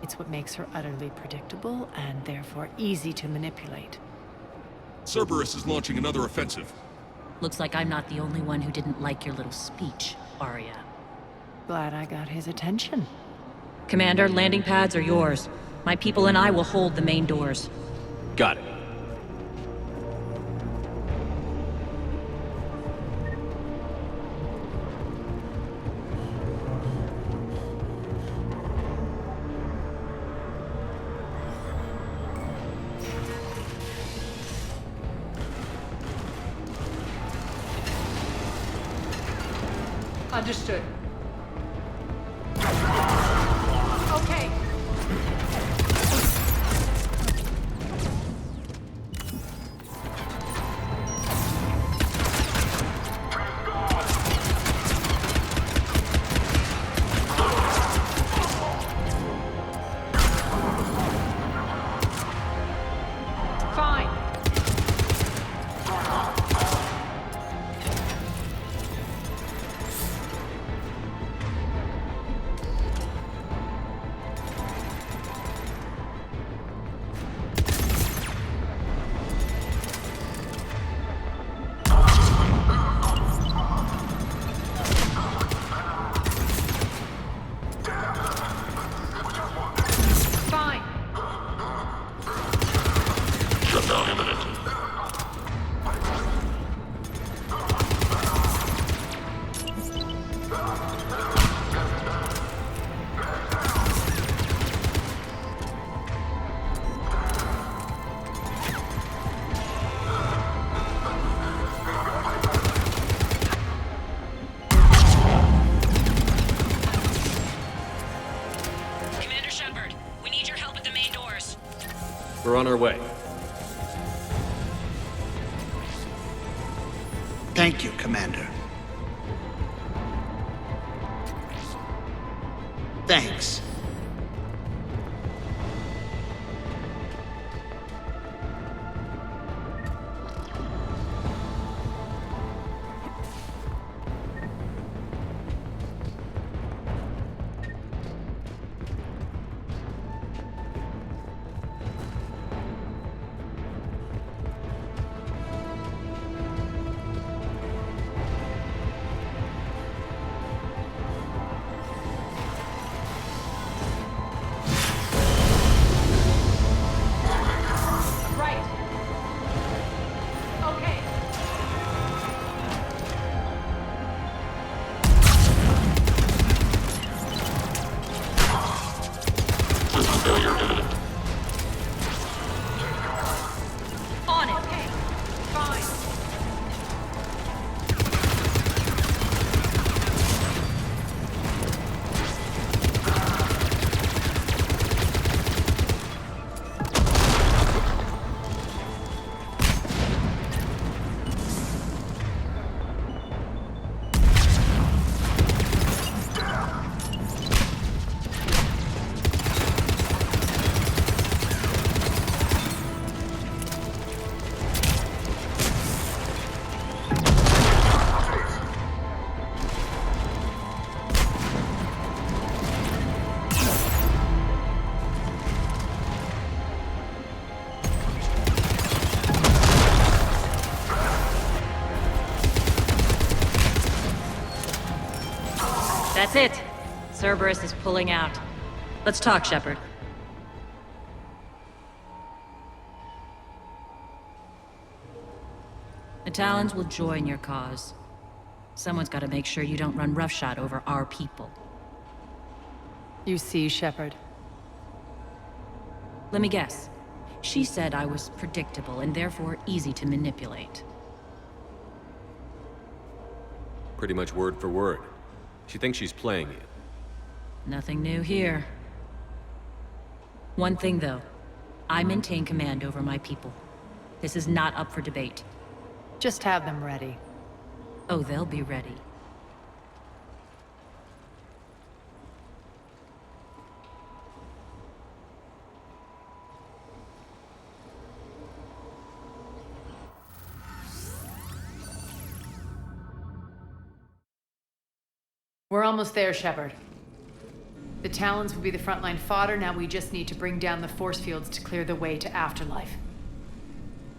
It's what makes her utterly predictable and therefore easy to manipulate. Cerberus is launching another offensive. Looks like I'm not the only one who didn't like your little speech, Aria. Glad I got his attention. Commander, landing pads are yours. My people and I will hold the main doors. Got it. Understood. Okay. Fine. We're on our way. Thank you, Commander. Thanks. That's it. Cerberus is pulling out. Let's talk, Shepard. The Talons will join your cause. Someone's got to make sure you don't run roughshod over our people. You see, Shepard. Let me guess. She said I was predictable and therefore easy to manipulate. Pretty much word for word. She thinks she's playing you. Nothing new here. One thing, though. I maintain command over my people. This is not up for debate. Just have them ready. Oh, they'll be ready. We're almost there, Shepard. The Talons will be the frontline fodder, now we just need to bring down the force fields to clear the way to Afterlife.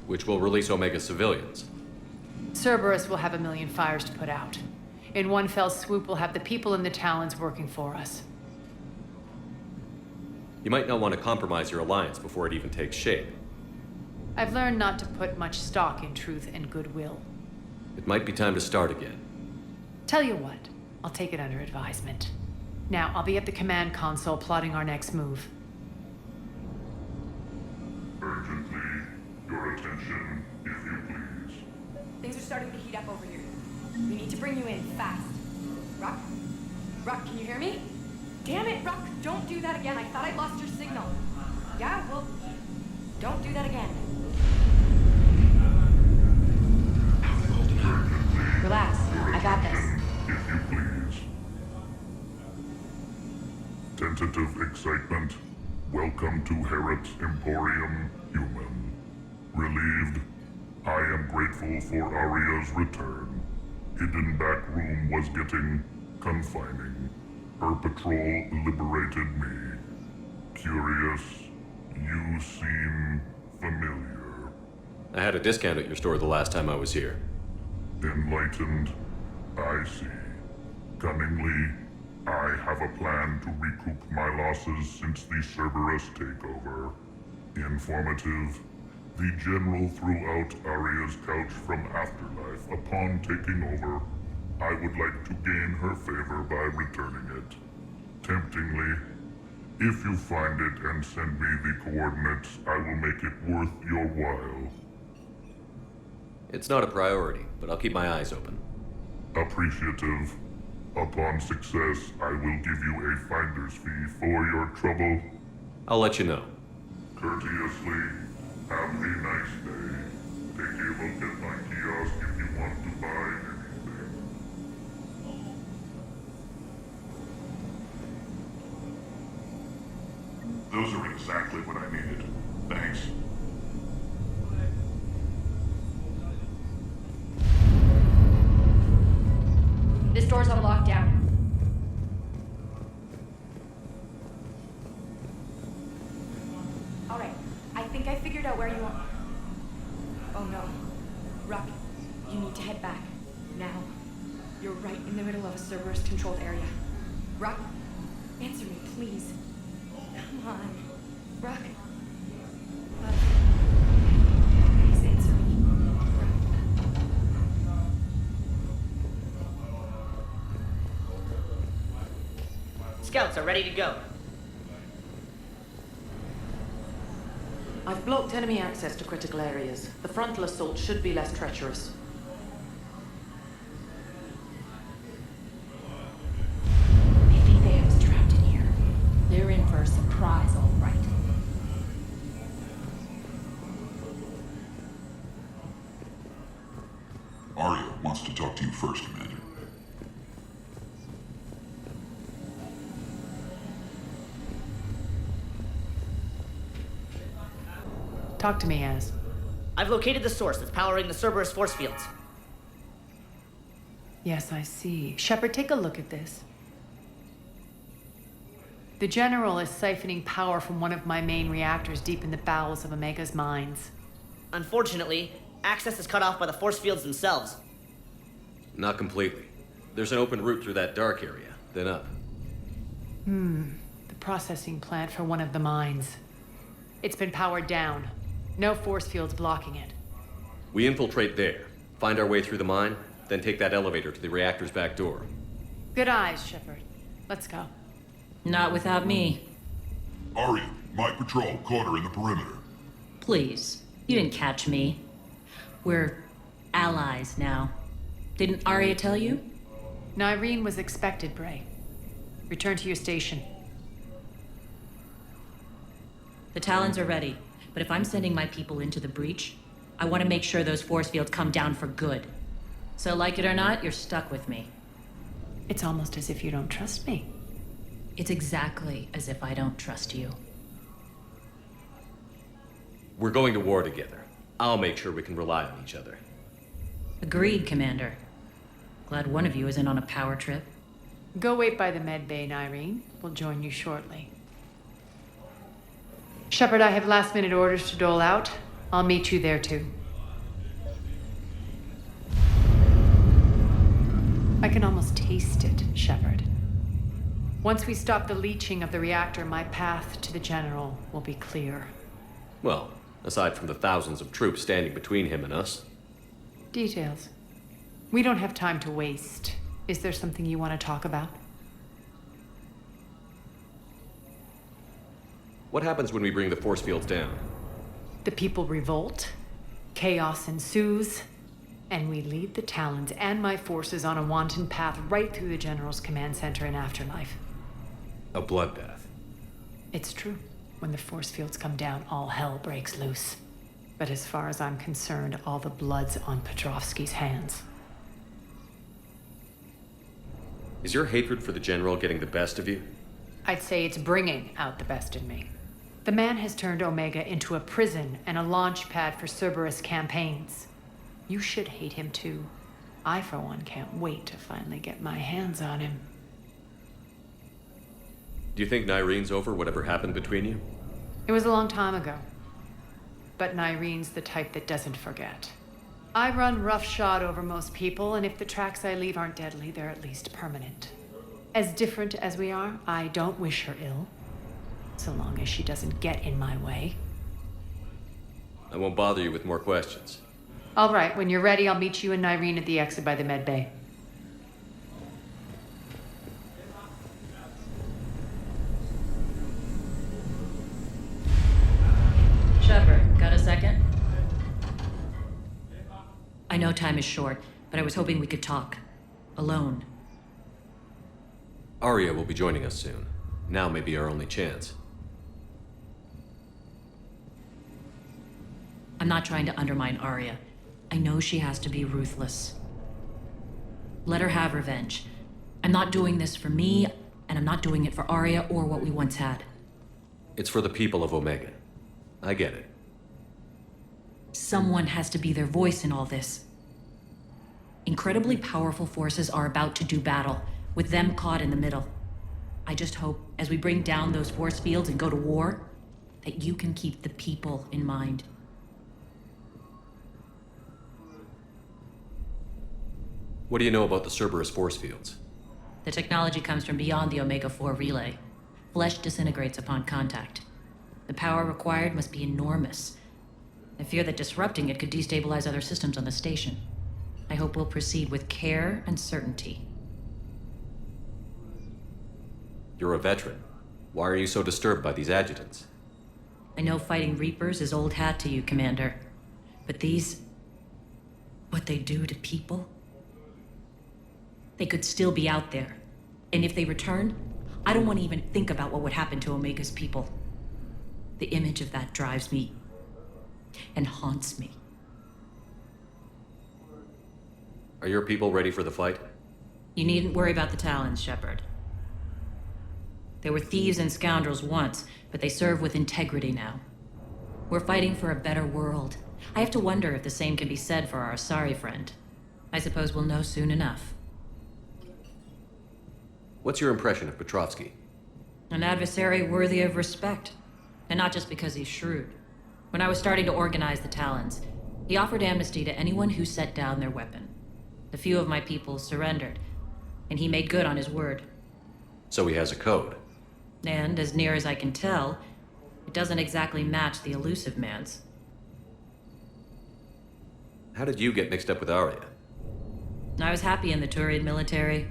Which will release Omega civilians. Cerberus will have a million fires to put out. In one fell swoop, we'll have the people in the Talons working for us. You might not want to compromise your alliance before it even takes shape. I've learned not to put much stock in truth and goodwill. It might be time to start again. Tell you what, I'll take it under advisement. Now, I'll be at the command console plotting our next move. Urgently, your attention, if you please. Things are starting to heat up over here. We need to bring you in, fast. Ruck? Ruck, can you hear me? Damn it, Ruck, don't do that again. I thought I lost your signal. Yeah, well, don't do that again. Relax, I got this. If you please. Tentative excitement. Welcome to Harrot's Emporium, human. Relieved. I am grateful for Aria's return. Hidden back room was getting confining. Her patrol liberated me. Curious. You seem familiar. I had a discount at your store the last time I was here. Enlightened. I see. Cunningly, I have a plan to recoup my losses since the Cerberus takeover. Informative. The General threw out Aria's couch from Afterlife upon taking over. I would like to gain her favor by returning it. Temptingly, if you find it and send me the coordinates, I will make it worth your while. It's not a priority, but I'll keep my eyes open. Appreciative. Upon success, I will give you a finder's fee for your trouble. I'll let you know. Courteously, have a nice day. Take a look at my kiosk if you want to buy anything. Those are exactly what I needed. Thanks. This door's on lockdown. All right, I think I figured out where you are. Oh no. Ruck, you need to head back. Now. You're right in the middle of a Cerberus-controlled area. Ruck, answer me, please. Come on. Ruck. Please answer me. Scouts are ready to go. I've blocked enemy access to critical areas. The frontal assault should be less treacherous. They think they have us trapped in here. They're in for a surprise, all right. Aria wants to talk to you first, Commander. Talk to me, Az. I've located the source that's powering the Cerberus force fields. Yes, I see. Shepard, take a look at this. The General is siphoning power from one of my main reactors deep in the bowels of Omega's mines. Unfortunately, access is cut off by the force fields themselves. Not completely. There's an open route through that dark area, then up. The processing plant for one of the mines. It's been powered down. No force fields blocking it. We infiltrate there, find our way through the mine, then take that elevator to the reactor's back door. Good eyes, Shepard. Let's go. Not without me. Aria, my patrol caught her in the perimeter. Please. You didn't catch me. We're allies now. Didn't Aria tell you? Nyreen was expected, Bray. Return to your station. The Talons are ready, but if I'm sending my people into the breach, I want to make sure those force fields come down for good. So like it or not, you're stuck with me. It's almost as if you don't trust me. It's exactly as if I don't trust you. We're going to war together. I'll make sure we can rely on each other. Agreed, Commander. Glad one of you isn't on a power trip. Go wait by the med bay, Nyreen. We'll join you shortly. Shepard, I have last-minute orders to dole out. I'll meet you there, too. I can almost taste it, Shepard. Once we stop the leaching of the reactor, my path to the General will be clear. Well, aside from the thousands of troops standing between him and us. Details. We don't have time to waste. Is there something you want to talk about? What happens when we bring the force fields down? The people revolt, chaos ensues, and we lead the Talons and my forces on a wanton path right through the General's command center in Afterlife. A bloodbath. It's true. When the force fields come down, all hell breaks loose. But as far as I'm concerned, all the blood's on Petrovsky's hands. Is your hatred for the General getting the best of you? I'd say it's bringing out the best in me. The man has turned Omega into a prison and a launch pad for Cerberus campaigns. You should hate him too. I, for one, can't wait to finally get my hands on him. Do you think Nyreen's over whatever happened between you? It was a long time ago. But Nyreen's the type that doesn't forget. I run roughshod over most people, and if the tracks I leave aren't deadly, they're at least permanent. As different as we are, I don't wish her ill. So long as she doesn't get in my way. I won't bother you with more questions. All right, when you're ready, I'll meet you and Nyreen at the exit by the med bay. Shepard, got a second? I know time is short, but I was hoping we could talk. Alone. Aria will be joining us soon. Now may be our only chance. I'm not trying to undermine Aria. I know she has to be ruthless. Let her have revenge. I'm not doing this for me, and I'm not doing it for Aria or what we once had. It's for the people of Omega. I get it. Someone has to be their voice in all this. Incredibly powerful forces are about to do battle, with them caught in the middle. I just hope, as we bring down those force fields and go to war, that you can keep the people in mind. What do you know about the Cerberus force fields? The technology comes from beyond the Omega-4 relay. Flesh disintegrates upon contact. The power required must be enormous. I fear that disrupting it could destabilize other systems on the station. I hope we'll proceed with care and certainty. You're a veteran. Why are you so disturbed by these adjutants? I know fighting Reapers is old hat to you, Commander. But these... what they do to people? They could still be out there. And if they return, I don't want to even think about what would happen to Omega's people. The image of that drives me and haunts me. Are your people ready for the fight? You needn't worry about the Talons, Shepard. They were thieves and scoundrels once, but they serve with integrity now. We're fighting for a better world. I have to wonder if the same can be said for our Asari friend. I suppose we'll know soon enough. What's your impression of Petrovsky? An adversary worthy of respect. And not just because he's shrewd. When I was starting to organize the Talons, he offered amnesty to anyone who set down their weapon. A few of my people surrendered, and he made good on his word. So he has a code. And, as near as I can tell, it doesn't exactly match the elusive man's. How did you get mixed up with Aria? I was happy in the Turian military,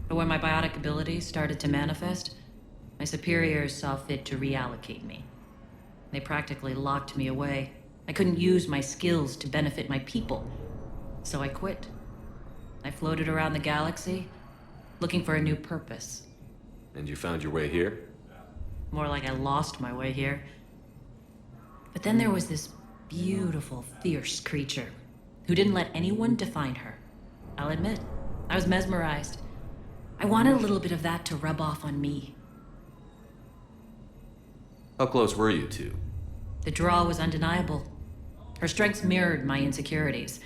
but when my biotic abilities started to manifest, my superiors saw fit to reallocate me. They practically locked me away. I couldn't use my skills to benefit my people, so I quit. I floated around the galaxy, looking for a new purpose. And you found your way here? More like I lost my way here. But then there was this beautiful, fierce creature who didn't let anyone define her. I'll admit, I was mesmerized. I wanted a little bit of that to rub off on me. How close were you two? The draw was undeniable. Her strengths mirrored my insecurities.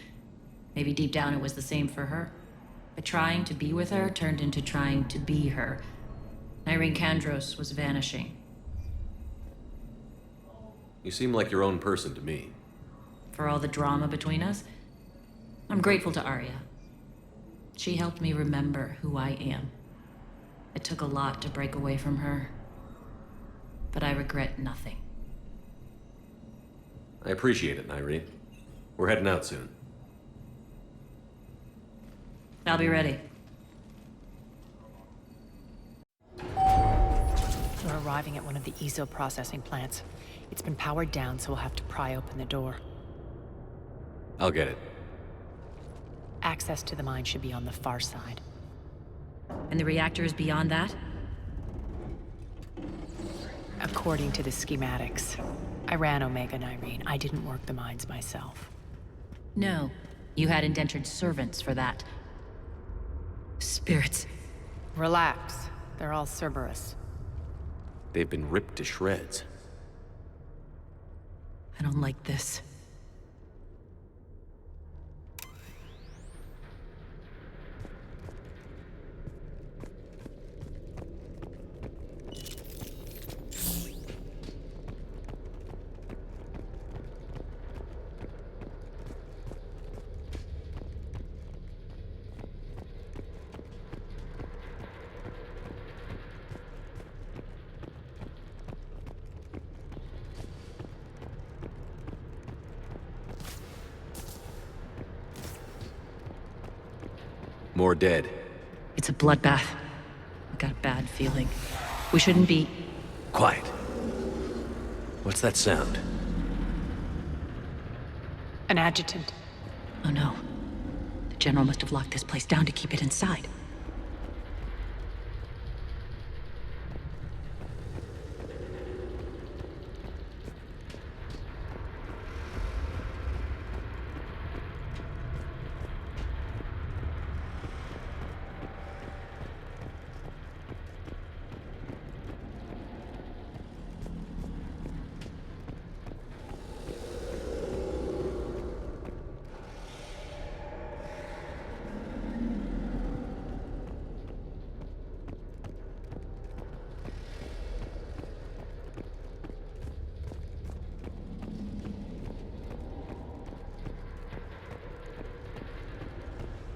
Maybe deep down it was the same for her. But trying to be with her turned into trying to be her. Nyreen Kandros was vanishing. You seem like your own person to me. For all the drama between us, I'm grateful to Aria. She helped me remember who I am. It took a lot to break away from her, but I regret nothing. I appreciate it, Nyreen. We're heading out soon. I'll be ready. We're arriving at one of the ESO processing plants. It's been powered down, so we'll have to pry open the door. I'll get it. Access to the mine should be on the far side. And the reactor is beyond that? According to the schematics. I ran Omega, Nyreen. I didn't work the mines myself. No. You had indentured servants for that. Spirits. Relax. They're all Cerberus. They've been ripped to shreds. I don't like this. More dead. It's a bloodbath. I got a bad feeling. We shouldn't be... Quiet. What's that sound? An adjutant. Oh no. The General must have locked this place down to keep it inside.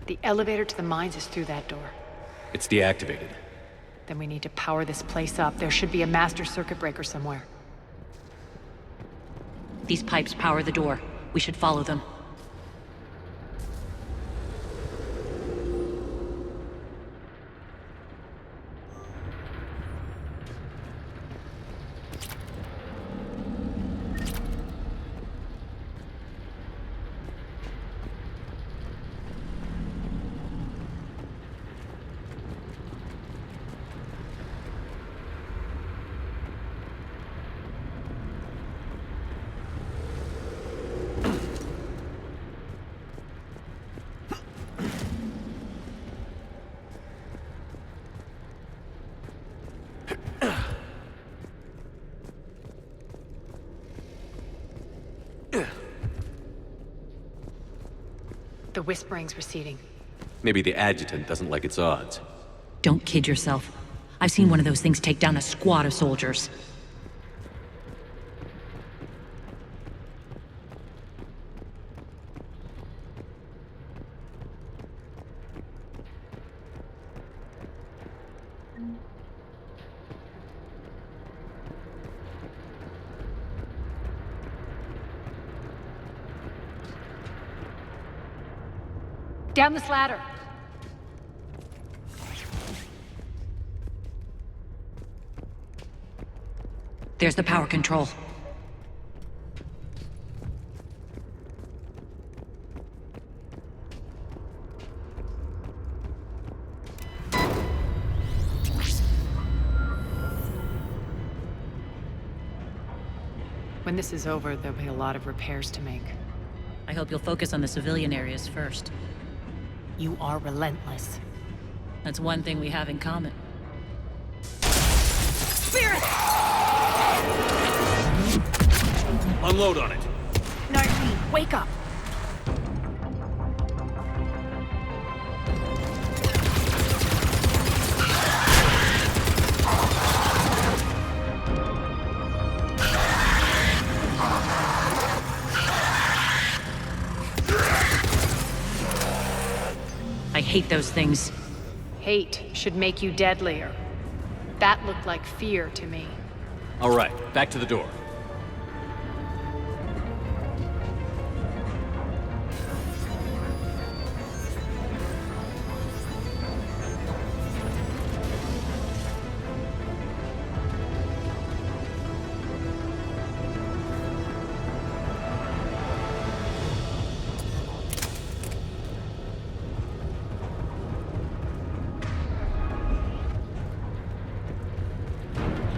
The elevator to the mines is through that door. It's deactivated. Then we need to power this place up. There should be a master circuit breaker somewhere. These pipes power the door. We should follow them. The whispering's receding. Maybe the adjutant doesn't like its odds. Don't kid yourself. I've seen one of those things take down a squad of soldiers. Down this ladder. There's the power control. When this is over, there'll be a lot of repairs to make. I hope you'll focus on the civilian areas first. You are relentless. That's one thing we have in common. Spirit! Unload on it. Nyreen, wake up! I hate those things. Hate should make you deadlier. That looked like fear to me. All right, back to the door.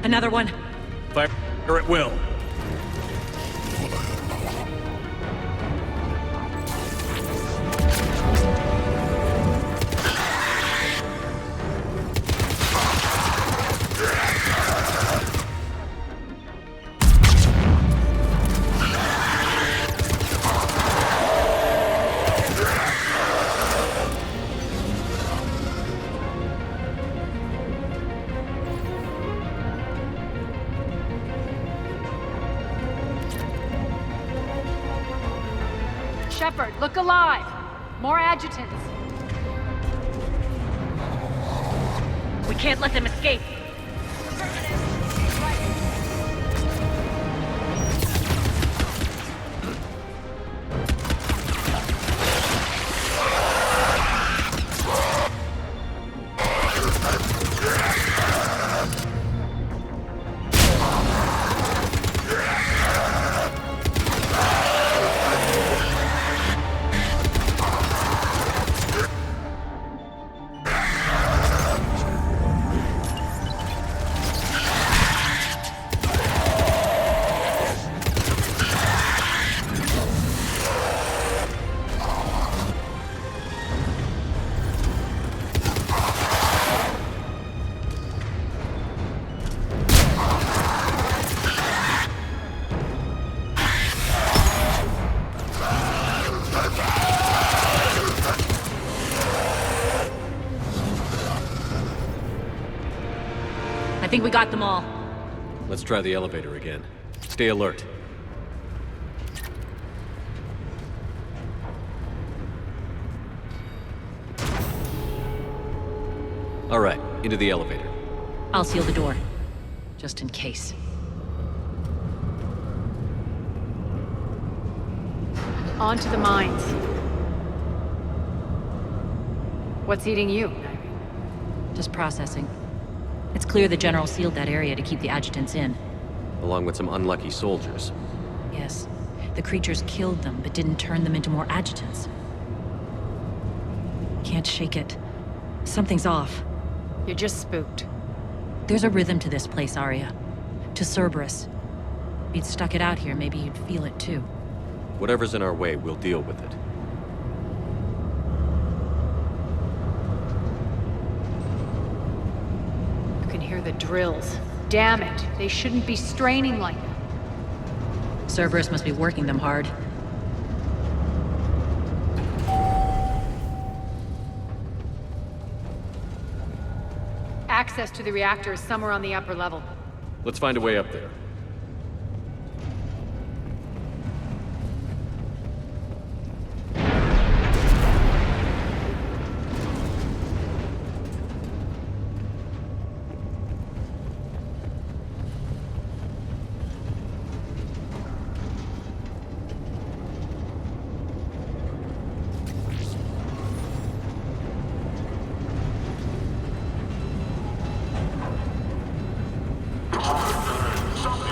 Another one. Fire at will. Shepard, look alive! More adjutants! We can't let them escape! I think we got them all. Let's try the elevator again. Stay alert. All right, into the elevator. I'll seal the door, just in case. On to the mines. What's eating you? Just processing. It's clear the General sealed that area to keep the adjutants in. Along with some unlucky soldiers. Yes. The creatures killed them, but didn't turn them into more adjutants. Can't shake it. Something's off. You're just spooked. There's a rhythm to this place, Aria. To Cerberus. If you'd stuck it out here, maybe you'd feel it too. Whatever's in our way, we'll deal with it. You can hear the drills. Damn it, they shouldn't be straining like that. Cerberus must be working them hard. Access to the reactor is somewhere on the upper level. Let's find a way up there. Stop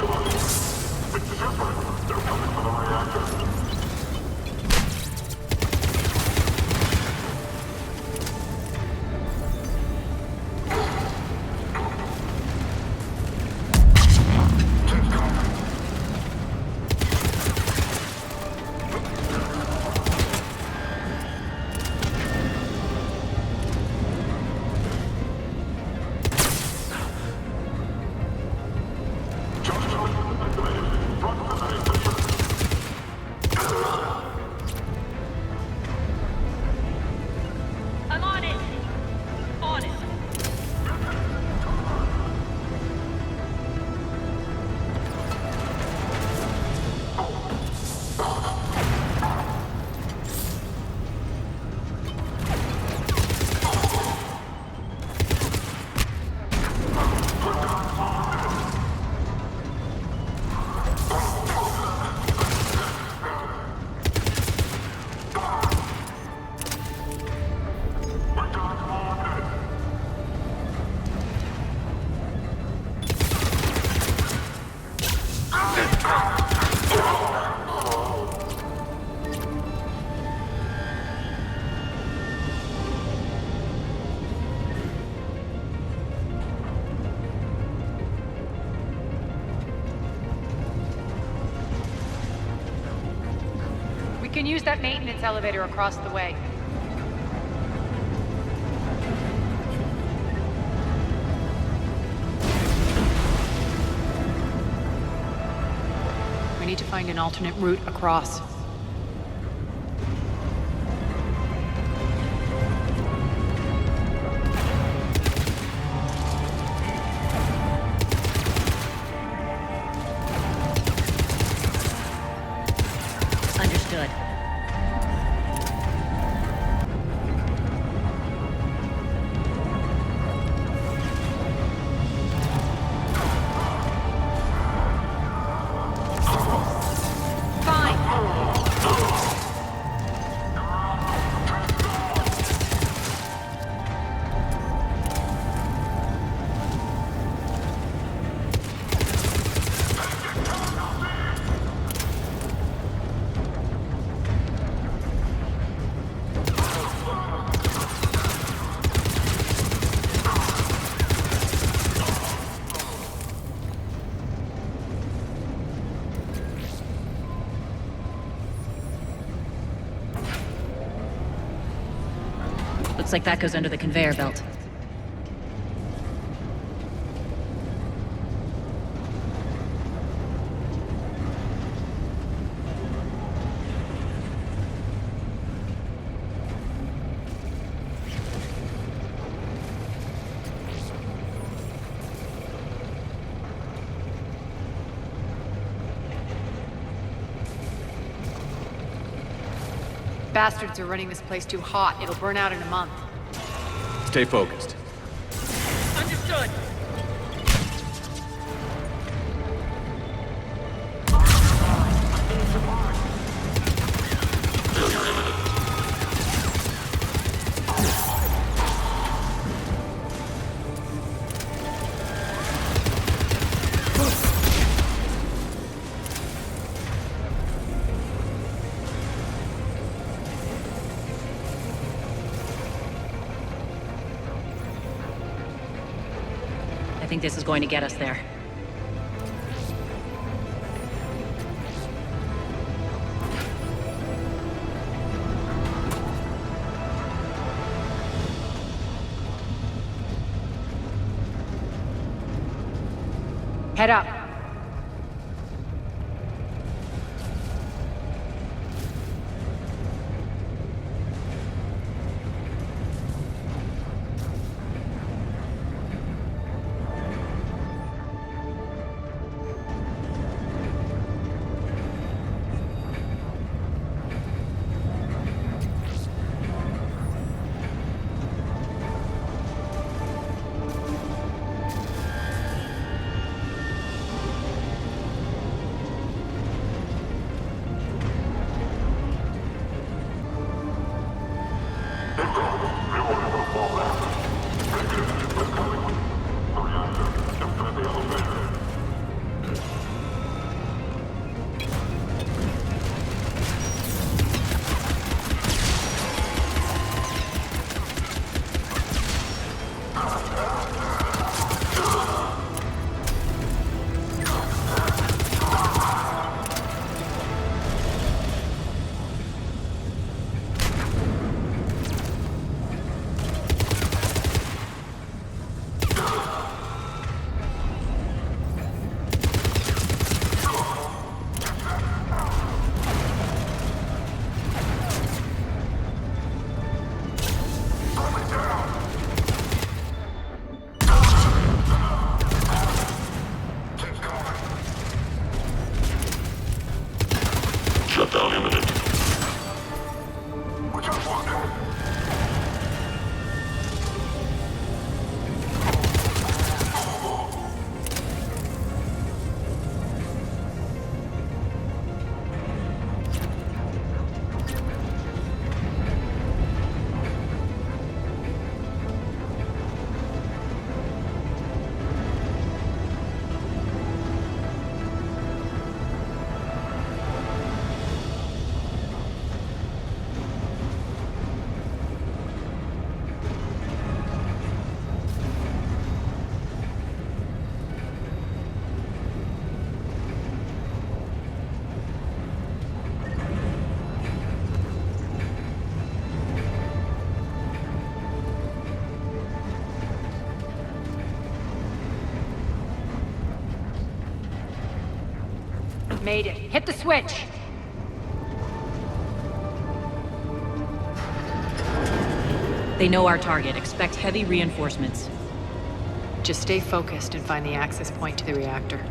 can use that maintenance elevator across the way. We need to find an alternate route across. Understood. Looks like that goes under the conveyor belt. Bastards are running this place too hot. It'll burn out in a month. Stay focused. Understood. I think this is going to get us there. Head up. Made it. Hit the switch! They know our target. Expect heavy reinforcements. Just stay focused and find the access point to the reactor.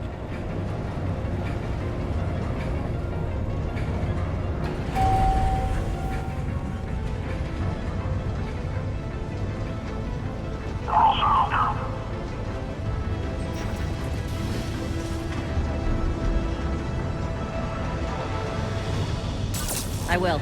I will.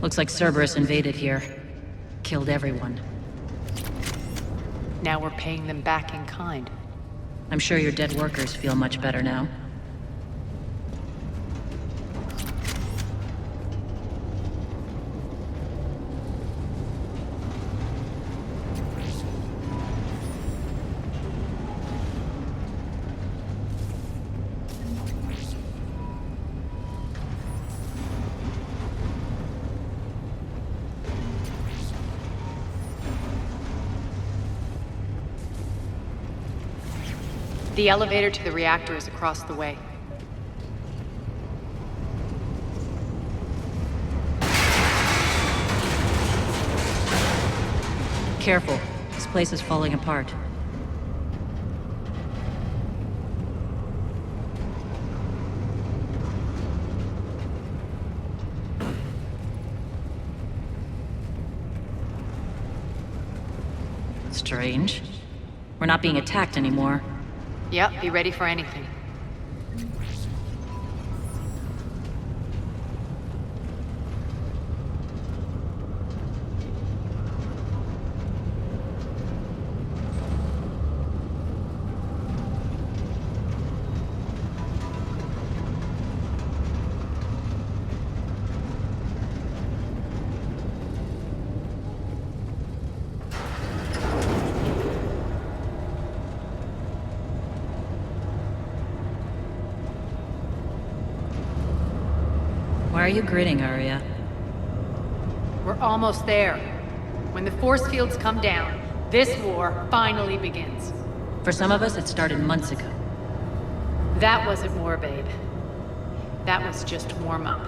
Looks like Cerberus invaded here. Killed everyone. Now we're paying them back in kind. I'm sure your dead workers feel much better now. The elevator to the reactor is across the way. Careful. This place is falling apart. Strange. We're not being attacked anymore. Yep, be ready for anything. Why are you grinning, Aria? We're almost there. When the force fields come down, this war finally begins. For some of us, it started months ago. That wasn't war, babe. That was just warm-up.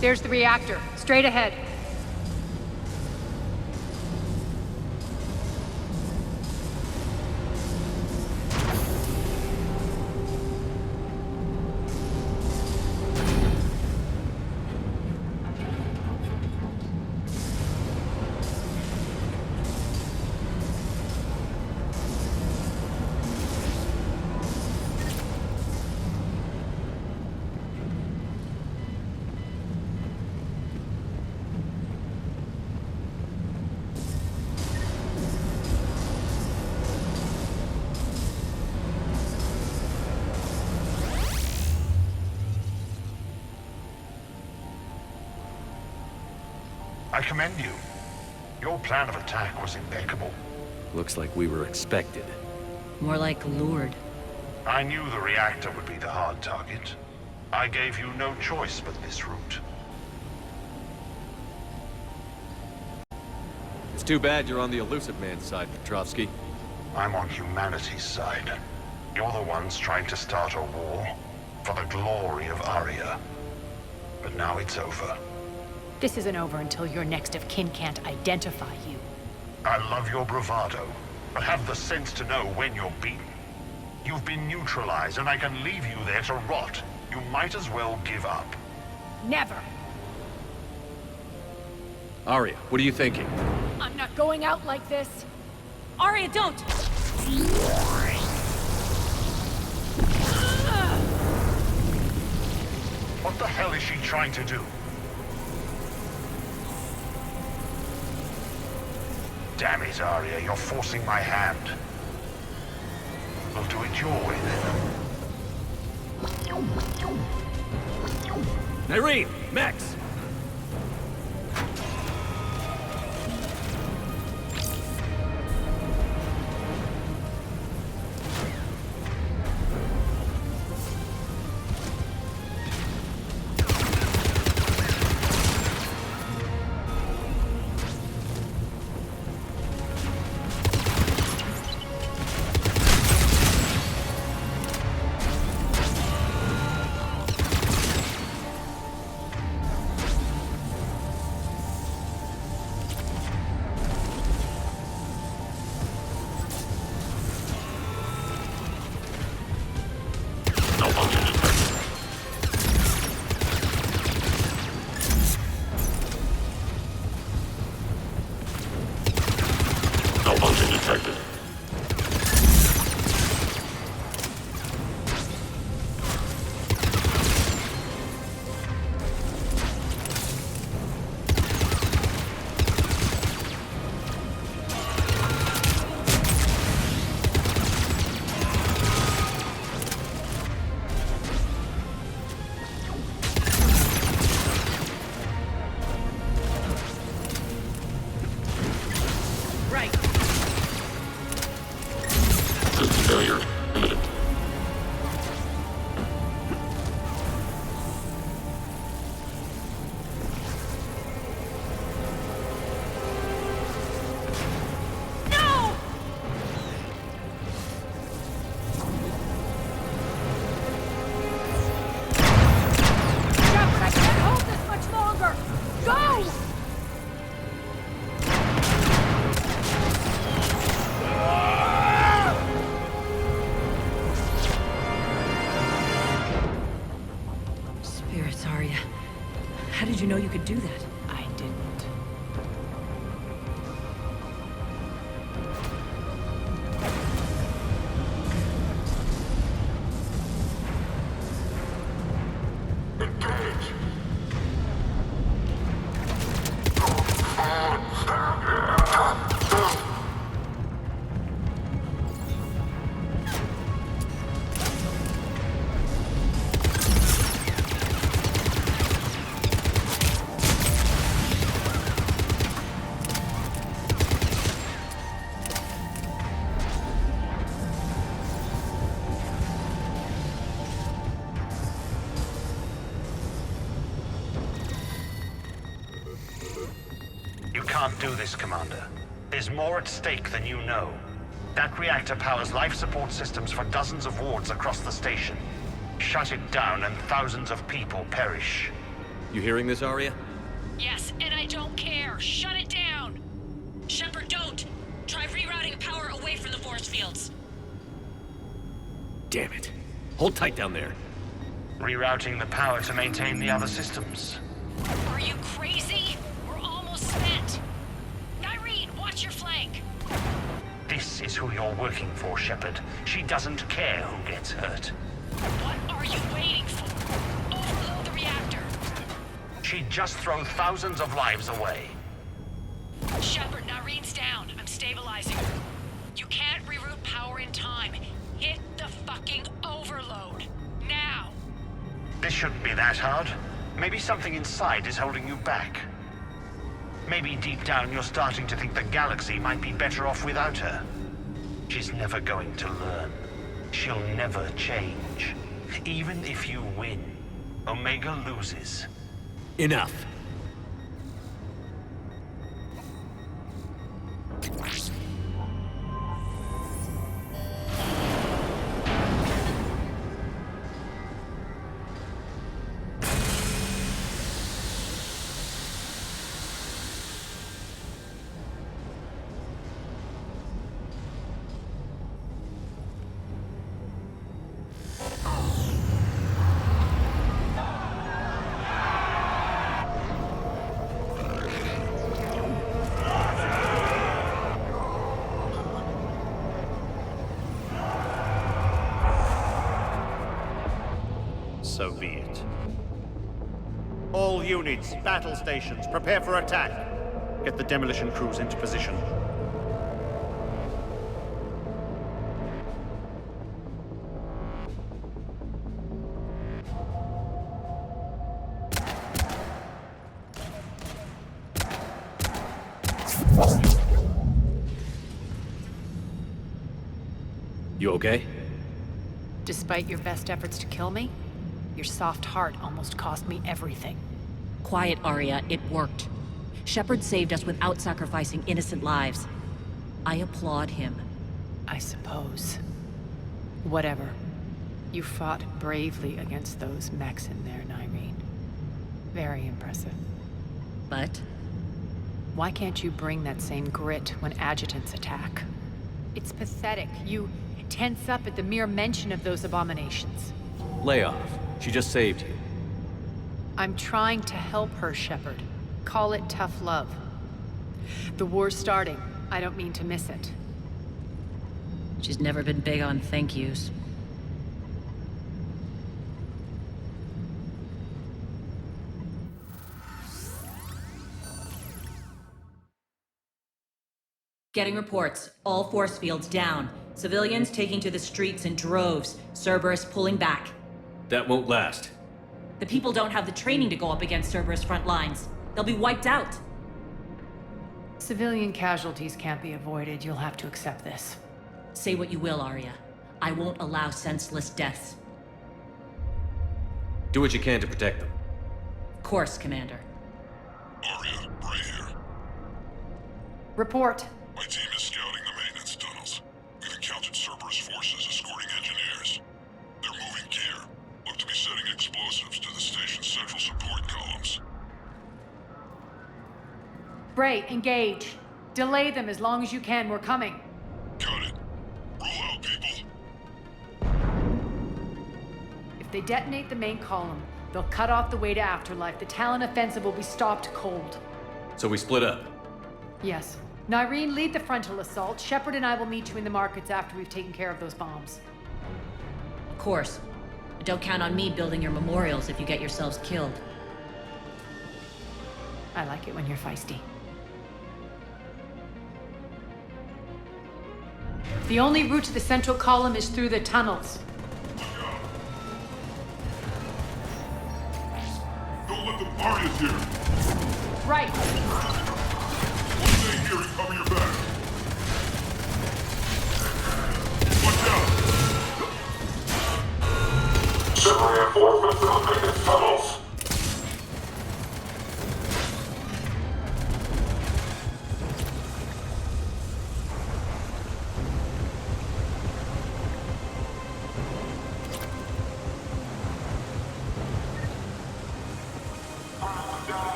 There's the reactor, straight ahead. I commend you. Your plan of attack was impeccable. Looks like we were expected. More like lured. I knew the reactor would be the hard target. I gave you no choice but this route. It's too bad you're on the Elusive Man's side, Petrovsky. I'm on humanity's side. You're the ones trying to start a war for the glory of Aria. But now it's over. This isn't over until your next of kin can't identify you. I love your bravado, but have the sense to know when you're beaten. You've been neutralized, and I can leave you there to rot. You might as well give up. Never! Aria, what are you thinking? I'm not going out like this! Aria, don't! What the hell is she trying to do? Damn it, Aria, you're forcing my hand. We'll do it your way then. Nyreen! Max! did you know you could do that? I didn't. Do this, Commander. There's more at stake than you know. That reactor powers life support systems for dozens of wards across the station. Shut it down and thousands of people perish. You hearing this, Aria? Yes, and I don't care. Shut it down! Shepard, don't! Try rerouting power away from the force fields. Damn it. Hold tight down there. Rerouting the power to maintain the other systems. Are you crazy? We're almost spent. Watch your flank. This is who you're working for, Shepard. She doesn't care who gets hurt. What are you waiting for? Overload the reactor. She'd just throw thousands of lives away. Shepard, Nyreen's down. I'm stabilizing her. You can't reroute power in time. Hit the fucking overload. Now. This shouldn't be that hard. Maybe something inside is holding you back. Maybe deep down you're starting to think the galaxy might be better off without her. She's never going to learn. She'll never change. Even if you win, Omega loses. Enough. So be it. All units, battle stations, prepare for attack. Get the demolition crews into position. You okay? Despite your best efforts to kill me, your soft heart almost cost me everything. Quiet, Aria. It worked. Shepard saved us without sacrificing innocent lives. I applaud him. I suppose. Whatever. You fought bravely against those mechs in there, Nyreen. Very impressive. But? Why can't you bring that same grit when adjutants attack? It's pathetic. You tense up at the mere mention of those abominations. Lay off. She just saved you. I'm trying to help her, Shepard. Call it tough love. The war's starting. I don't mean to miss it. She's never been big on thank yous. Getting reports. All force fields down. Civilians taking to the streets in droves. Cerberus pulling back. That won't last. The people don't have the training to go up against Cerberus front lines. They'll be wiped out. Civilian casualties can't be avoided. You'll have to accept this. Say what you will, Aria. I won't allow senseless deaths. Do what you can to protect them. Of course, Commander. Aria, Bray here. Report. My team is scouting the maintenance tunnels. We've encountered Cerberus forces escorting engineers. They're moving gear. Look to be setting explosives to the station's central support columns. Bray, engage. Delay them as long as you can. We're coming. Got it. Roll out, people. If they detonate the main column, they'll cut off the way to Afterlife. The Talon offensive will be stopped cold. So we split up. Yes. Nyreen, lead the frontal assault. Shepard and I will meet you in the markets after we've taken care of those bombs. Of course. But don't count on me building your memorials if you get yourselves killed. I like it when you're feisty. The only route to the central column is through the tunnels. Don't let them Aria's here. Right. Stay here and cover your back. Watch out! Send reinforcements to the maintenance tunnels.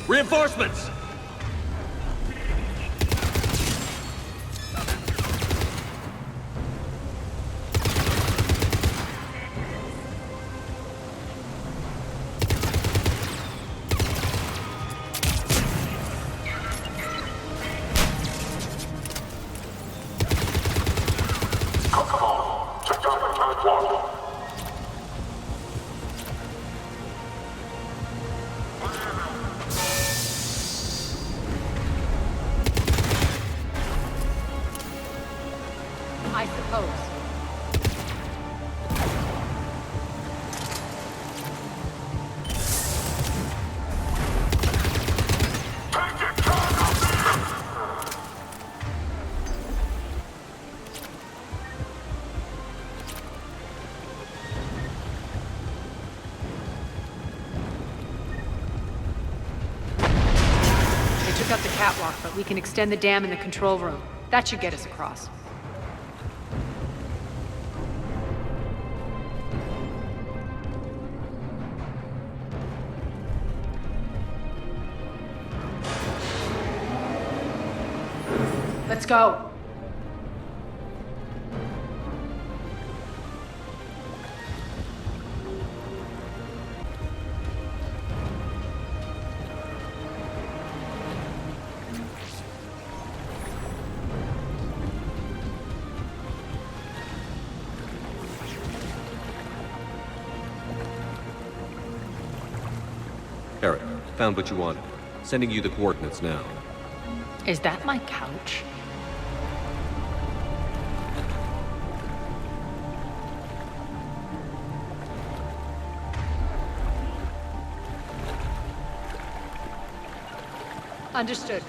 Reinforcements! I suppose. They took out the catwalk, but we can extend the dam in the control room. That should get us across. Let's go. found what you wanted. Sending you the coordinates now. Is that my couch? Understood.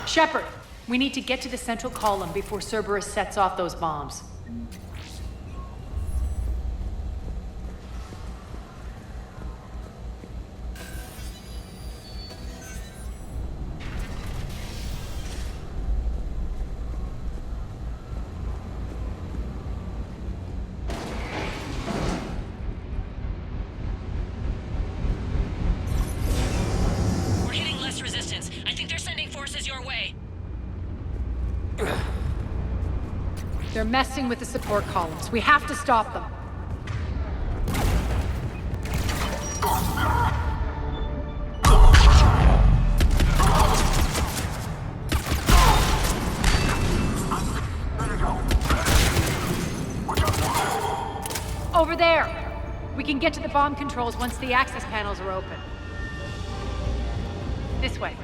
Shepard, we need to get to the central column before Cerberus sets off those bombs. We're hitting less resistance. I think they're sending forces your way. They're messing with the support columns. We have to stop them. Over there! We can get to the bomb controls once the access panels are open. This way.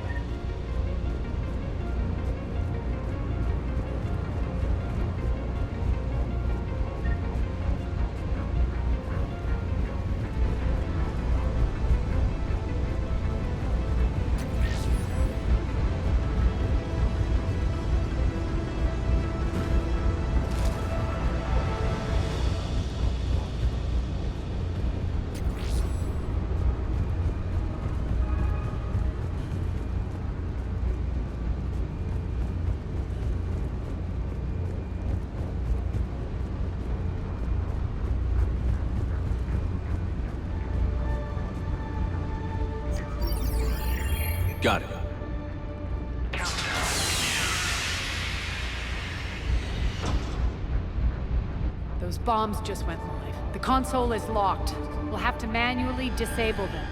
Got it. Those bombs just went live. The console is locked. We'll have to manually disable them.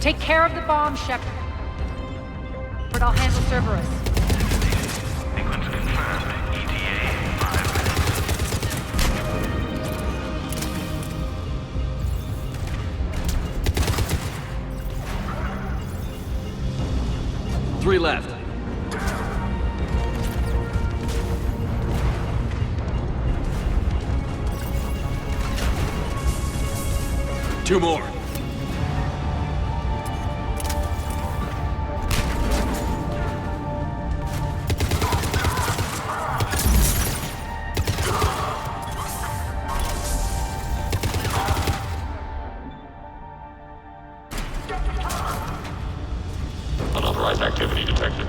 Take care of the bomb, Shepard. But I'll handle Cerberus. Sequence confirmed. ETA 5 minutes. 3 left. Two more. Unauthorized activity detected.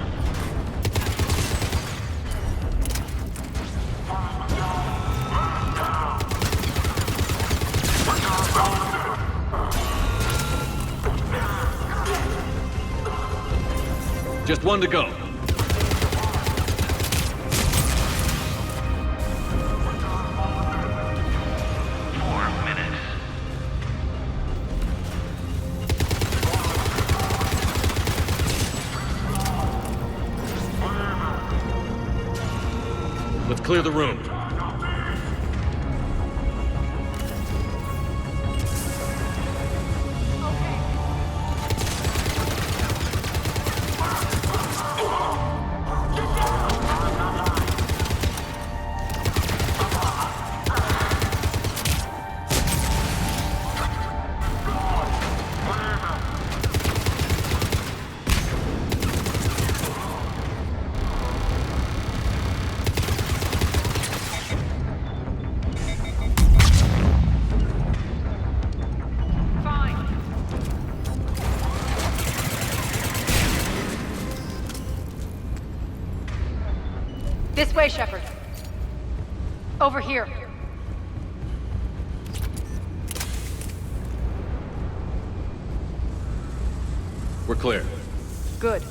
Just one to go. Let's clear the room. This way, Shepard. Over here. We're clear. Good.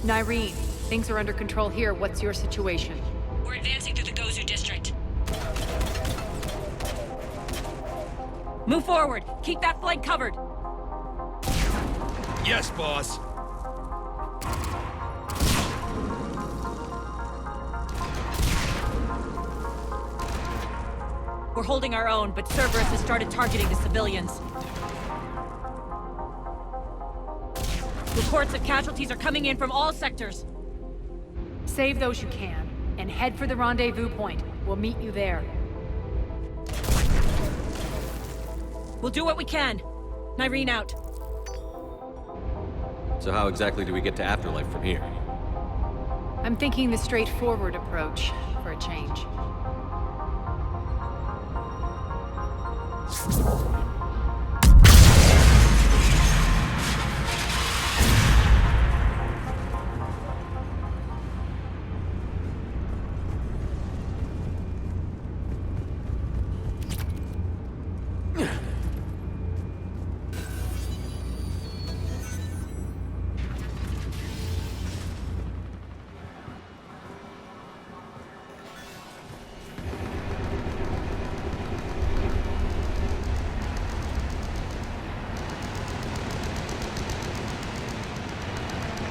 Nyreen, things are under control here. What's your situation? We're advancing through the Gozu district. Move forward. Keep that flank covered. Yes, boss. We're holding our own, but Cerberus has started targeting the civilians. Reports of casualties are coming in from all sectors. Save those you can, and head for the rendezvous point. We'll meet you there. We'll do what we can. Nyreen out. So how exactly do we get to Afterlife from here? I'm thinking the straightforward approach, for a change.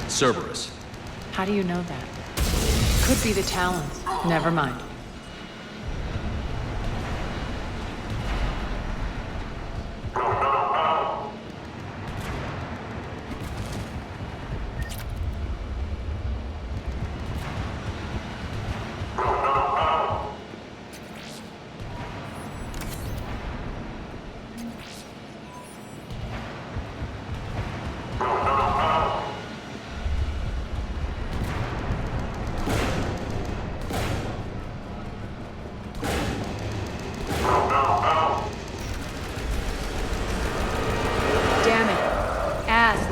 Cerberus. How do you know that? Could be the Talons. Never mind.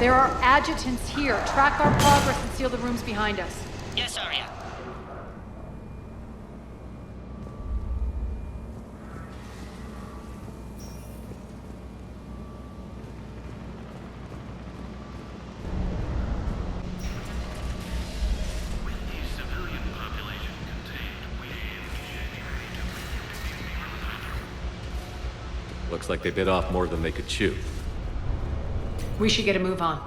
There are adjutants here. Track our progress and seal the rooms behind us. Yes, Aria. Looks like they bit off more than they could chew. We should get a move on.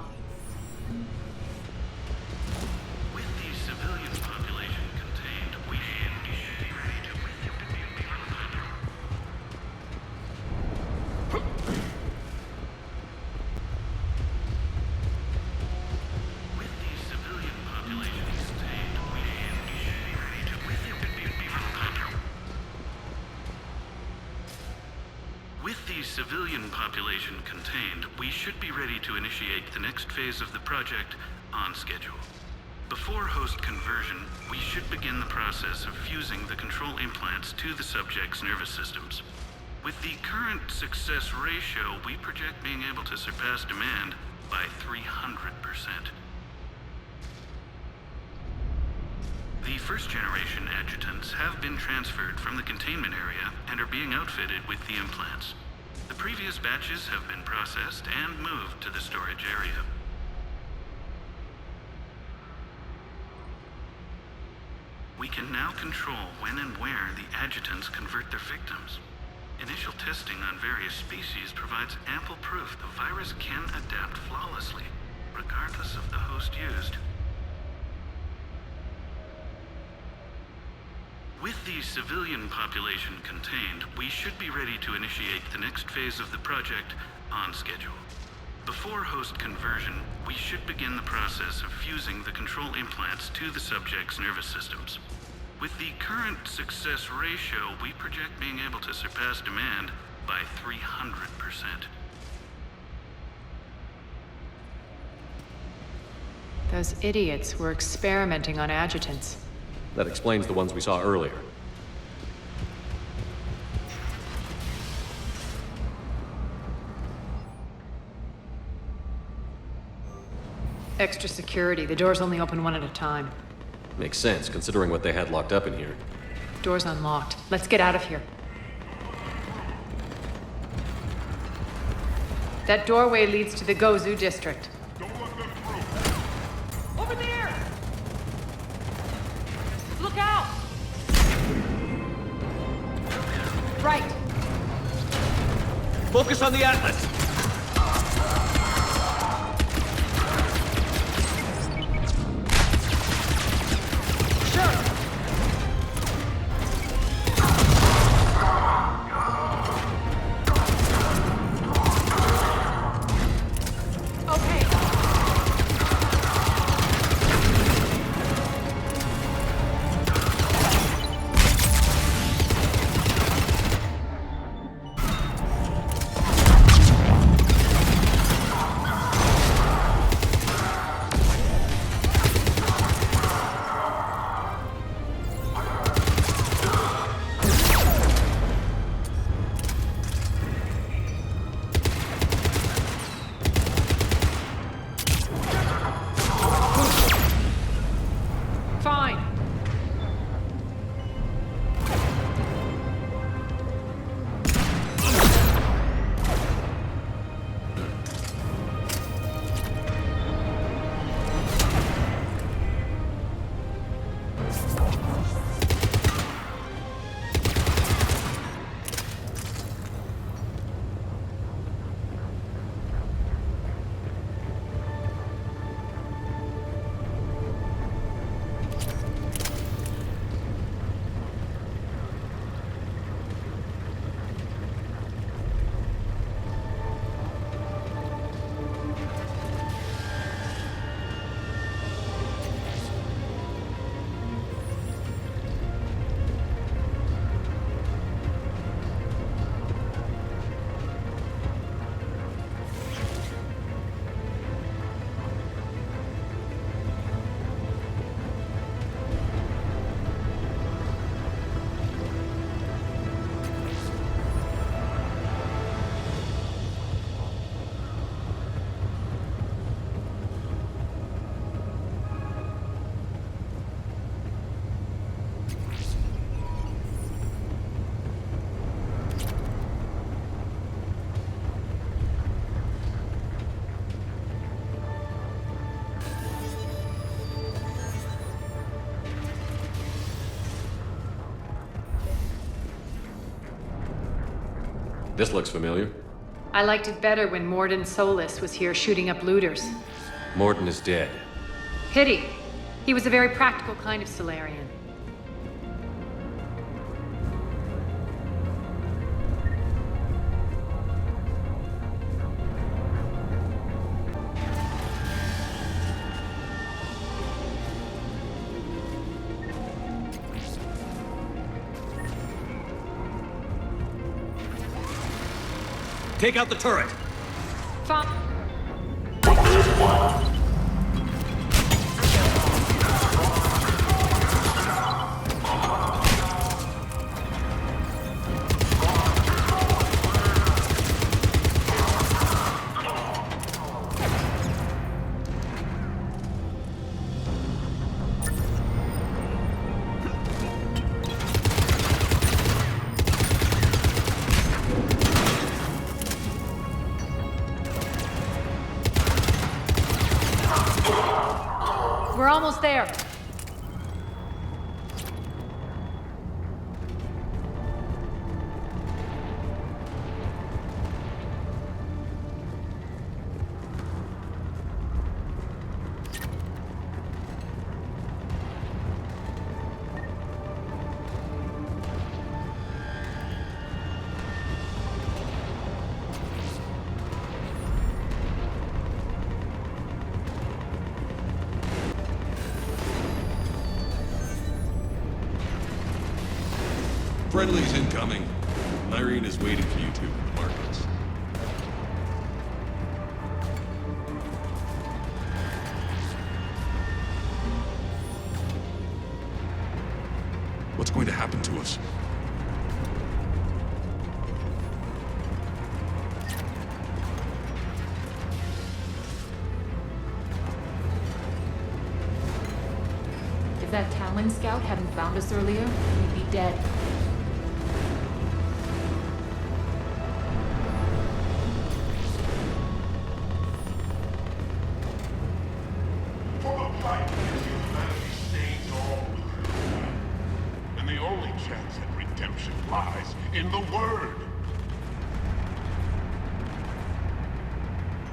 With the civilian population contained, we should be ready to... With the civilian population contained, we should be ready to... With the civilian population contained, we should be ready to initiate the next phase of the project on schedule. Before host conversion, we should begin the process of fusing the control implants to the subject's nervous systems. With the current success ratio, we project being able to surpass demand by 300%. The first-generation adjutants have been transferred from the containment area and are being outfitted with the implants. The previous batches have been processed and moved to the storage area. We can now control when and where the adjutants convert their victims. Initial testing on various species provides ample proof the virus can adapt flawlessly, regardless of the host used. With the civilian population contained, we should be ready to initiate the next phase of the project on schedule. Before host conversion, we should begin the process of fusing the control implants to the subject's nervous systems. With the current success ratio, we project being able to surpass demand by 300%. Those idiots were experimenting on adjutants. That explains the ones we saw earlier. Extra security. The doors only open one at a time. Makes sense, considering what they had locked up in here. Door's unlocked. Let's get out of here. That doorway leads to the Gozu district. Over there! Look out! Right. Focus on the Atlas! This looks familiar. I liked it better when Morden Solis was here shooting up looters. Morden is dead. Pity. He was a very practical kind of Solarian. Take out the turret! We're almost there. Friendly's incoming. Nyreen is waiting for you two in the markets. What's going to happen to us? If that Talon scout hadn't found us earlier, we'd be dead. For the plight of humanity stains all within. And the only chance at redemption lies in the Word.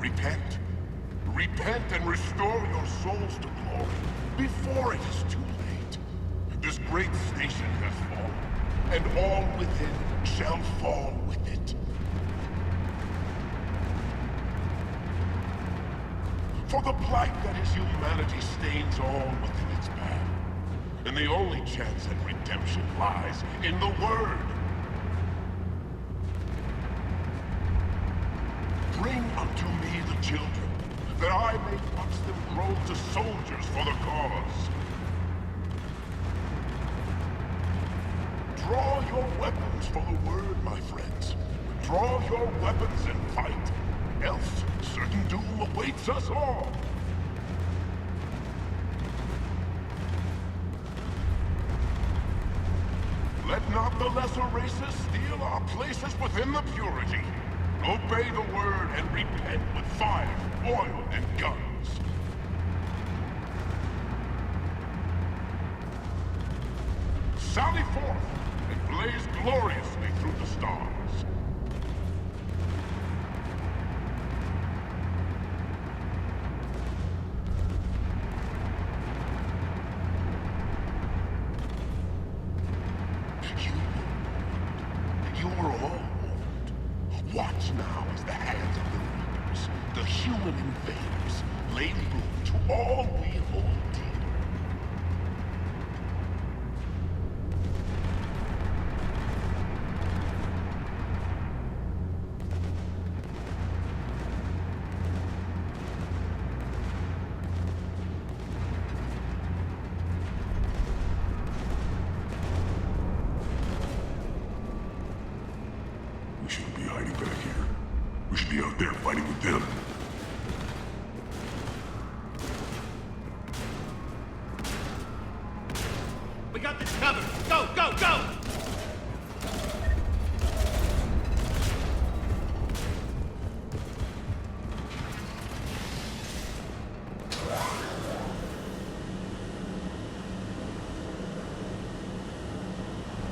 Repent. Repent and restore your souls to glory before it is too late. This great station has fallen, and all within shall fall with it. For the plight that is humanity stains all within its path, and the only chance at redemption lies in the Word. Bring unto me the children, that I may watch them grow to soldiers for the cause. Draw your weapons for the Word, my friends. Draw your weapons and fight, else certain doom awaits us all. Let not the lesser races steal our places within the purity. Obey the Word and repent with fire, oil, and guns. Sally forth and blaze gloriously through the stars. You were all warned. Watch now as the hands of the reapers, the human invaders, lay room to all we hold dear. We shouldn't be hiding back here. We should be out there fighting with them. We got this covered! Go, go, go!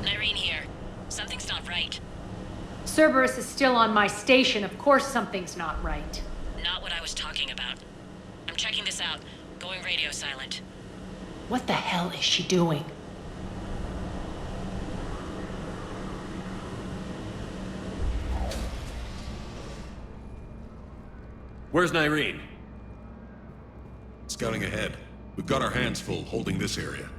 Nyreen here. Something's not right. Cerberus is still on my station. Of course something's not right. Not what I was talking about. I'm checking this out. Going radio silent. What the hell is she doing? Where's Nyreen? Scouting ahead. We've got our hands full holding this area.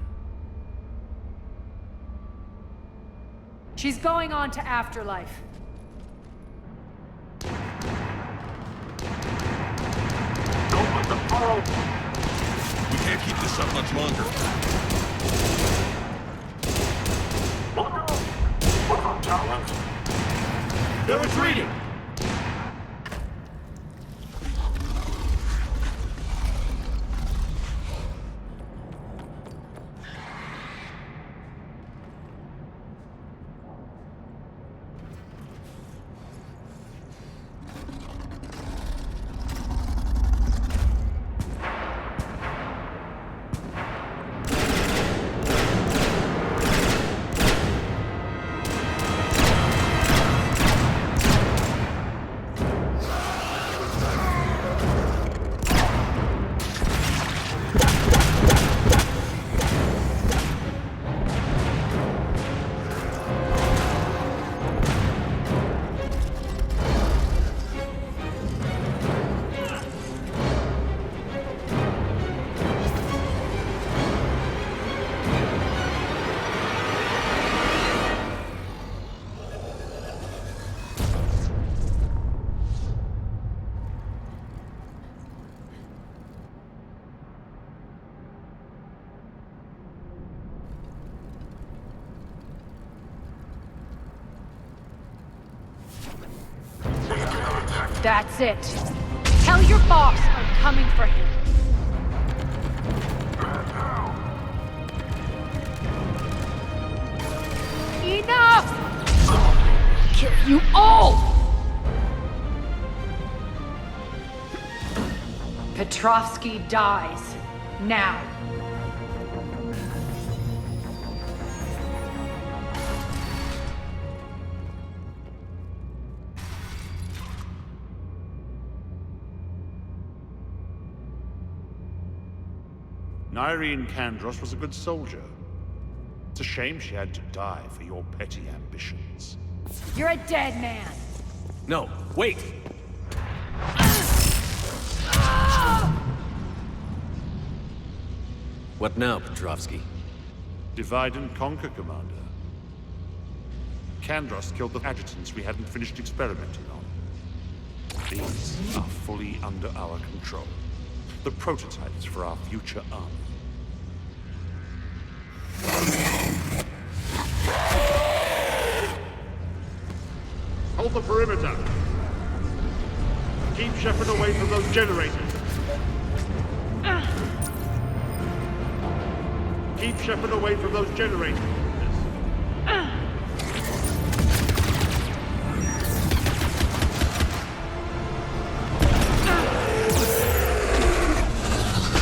She's going on to Afterlife. Don't let them fall! We can't keep this up much longer. Look out! What's up, Talons? They're retreating! That's it. Tell your boss I'm coming for him. Enough! Kill you all! Petrovsky dies. Now. Nyreen Kandros was a good soldier. It's a shame she had to die for your petty ambitions. You're a dead man. No, wait! What now, Petrovsky? Divide and conquer, Commander. Kandros killed the adjutants we hadn't finished experimenting on. These are fully under our control. The prototypes for our future army. Hold the perimeter! Keep Shepard away from those generators! Keep Shepard away from those generators!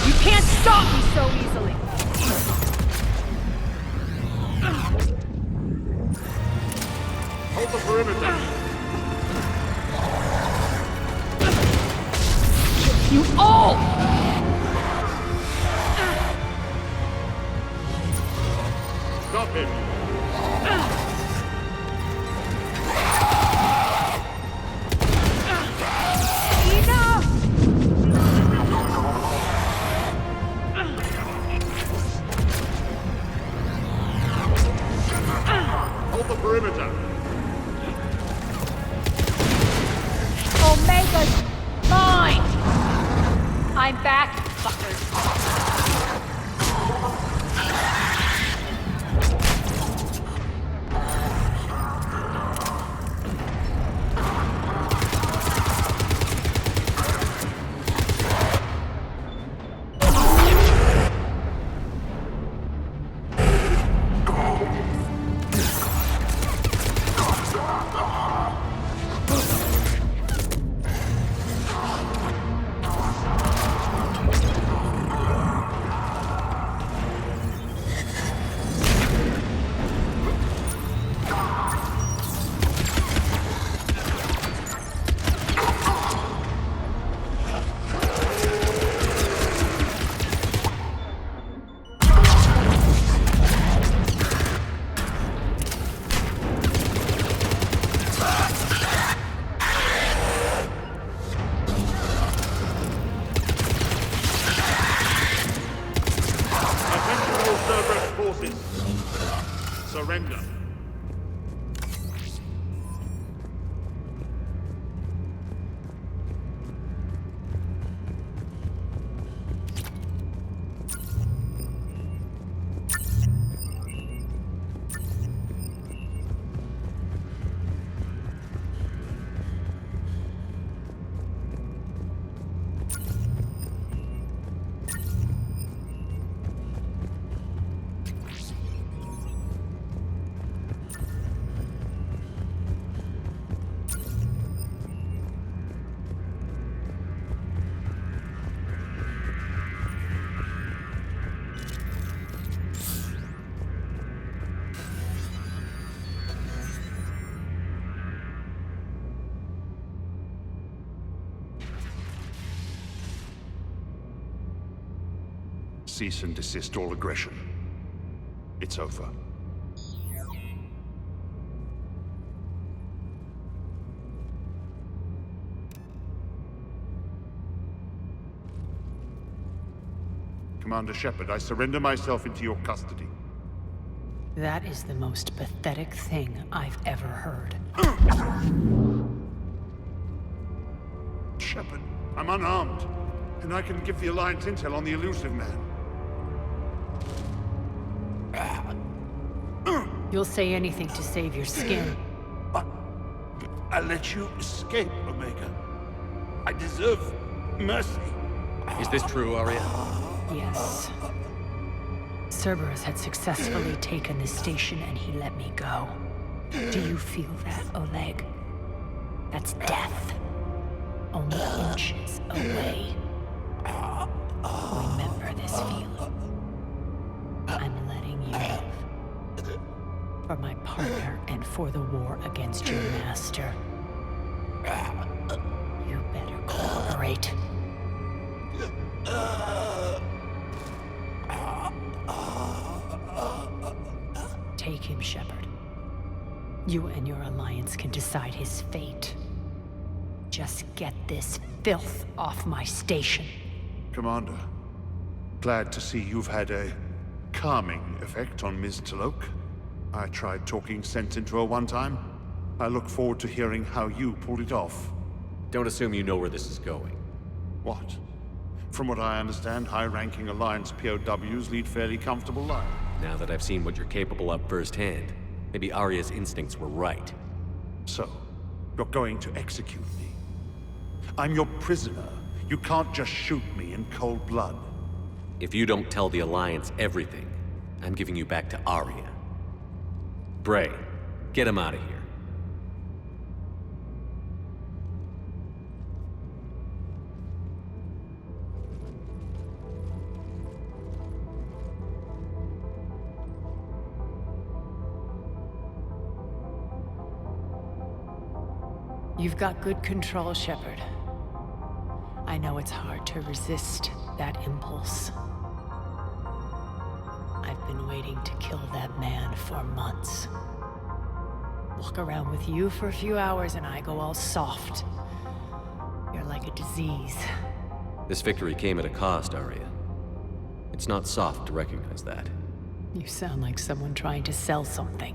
You can't stop me so easily! Hold the perimeter! You all! Stop him! Enough! Hold the perimeter! Omega's mine! I'm back, fuckers. Surrender. Cease and desist all aggression. It's over. Commander Shepard, I surrender myself into your custody. That is the most pathetic thing I've ever heard. Shepard, I'm unarmed, and I can give the Alliance intel on the elusive man. You'll say anything to save your skin. I let you escape, Omega. I deserve mercy. Is this true, Aria? Yes. Cerberus had successfully taken the station and he let me go. Do you feel that, Oleg? That's death. Only inches away. Remember this feeling. I'm letting you live. For my partner and for the war against your master. You better cooperate. Take him, Shepard. You and your alliance can decide his fate. Just get this filth off my station. Commander, glad to see you've had a calming effect on Ms. Talok. I tried talking sense into her one time. I look forward to hearing how you pulled it off. Don't assume you know where this is going. What? From what I understand, high-ranking Alliance POWs lead fairly comfortable lives. Now that I've seen what you're capable of firsthand, maybe Aria's instincts were right. So, you're going to execute me. I'm your prisoner. You can't just shoot me in cold blood. If you don't tell the Alliance everything, I'm giving you back to Aria. Bray, get him out of here. You've got good control, Shepard. I know it's hard to resist that impulse. I've been waiting to kill that man for months. Walk around with you for a few hours and I go all soft. You're like a disease. This victory came at a cost, Aria. It's not soft to recognize that. You sound like someone trying to sell something.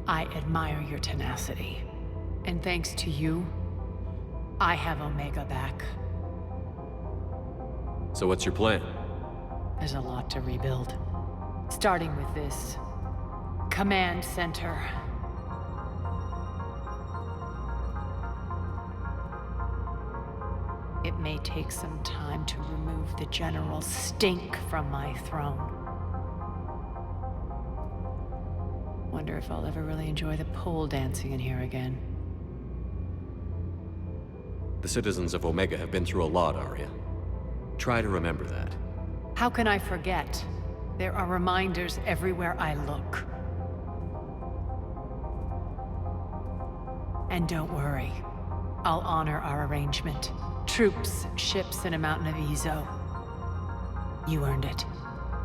I admire your tenacity. And thanks to you, I have Omega back. So what's your plan? There's a lot to rebuild. Starting with this command center. It may take some time to remove the general stink from my throne. Wonder if I'll ever really enjoy the pole dancing in here again. The citizens of Omega have been through a lot, Aria. Try to remember that. How can I forget? There are reminders everywhere I look. And don't worry. I'll honor our arrangement. Troops, ships, and a mountain of Ezo. You earned it.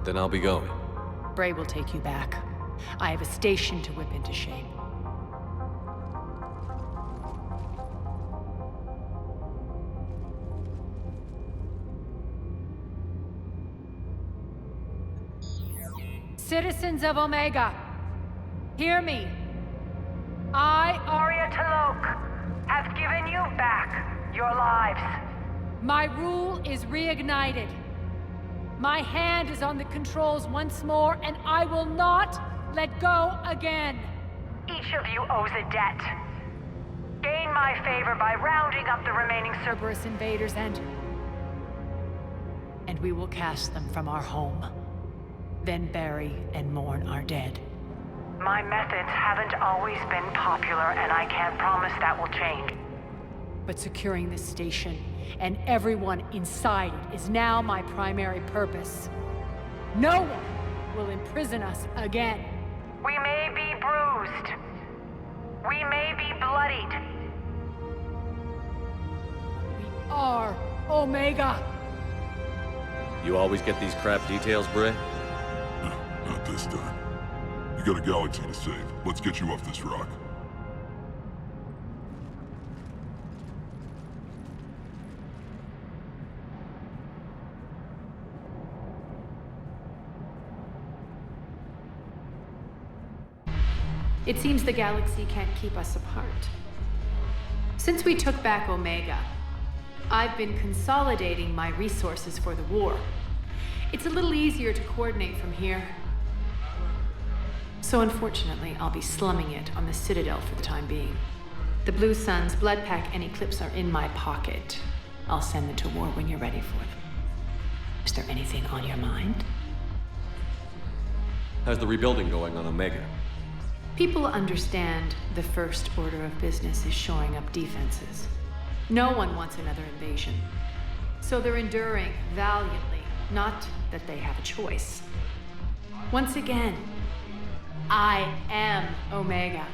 Then I'll be going. Bray will take you back. I have a station to whip into shape. Citizens of Omega, hear me. I, Aria Talok, have given you back your lives. My rule is reignited. My hand is on the controls once more, and I will not let go again. Each of you owes a debt. Gain my favor by rounding up the remaining Cerberus invaders and we will cast them from our home. Then bury and mourn our dead. My methods haven't always been popular, and I can't promise that will change. But securing this station and everyone inside it is now my primary purpose. No one will imprison us again. We may be bruised. We may be bloodied. We are Omega. You always get these crap details, Bray? Not this time. You got a galaxy to save. Let's get you off this rock. It seems the galaxy can't keep us apart. Since we took back Omega, I've been consolidating my resources for the war. It's a little easier to coordinate from here. So unfortunately, I'll be slumming it on the Citadel for the time being. The Blue Suns, Blood Pack, and Eclipse are in my pocket. I'll send them to war when you're ready for them. Is there anything on your mind? How's the rebuilding going on Omega? People understand the first order of business is shoring up defenses. No one wants another invasion. So they're enduring valiantly, not that they have a choice. Once again, I am Omega.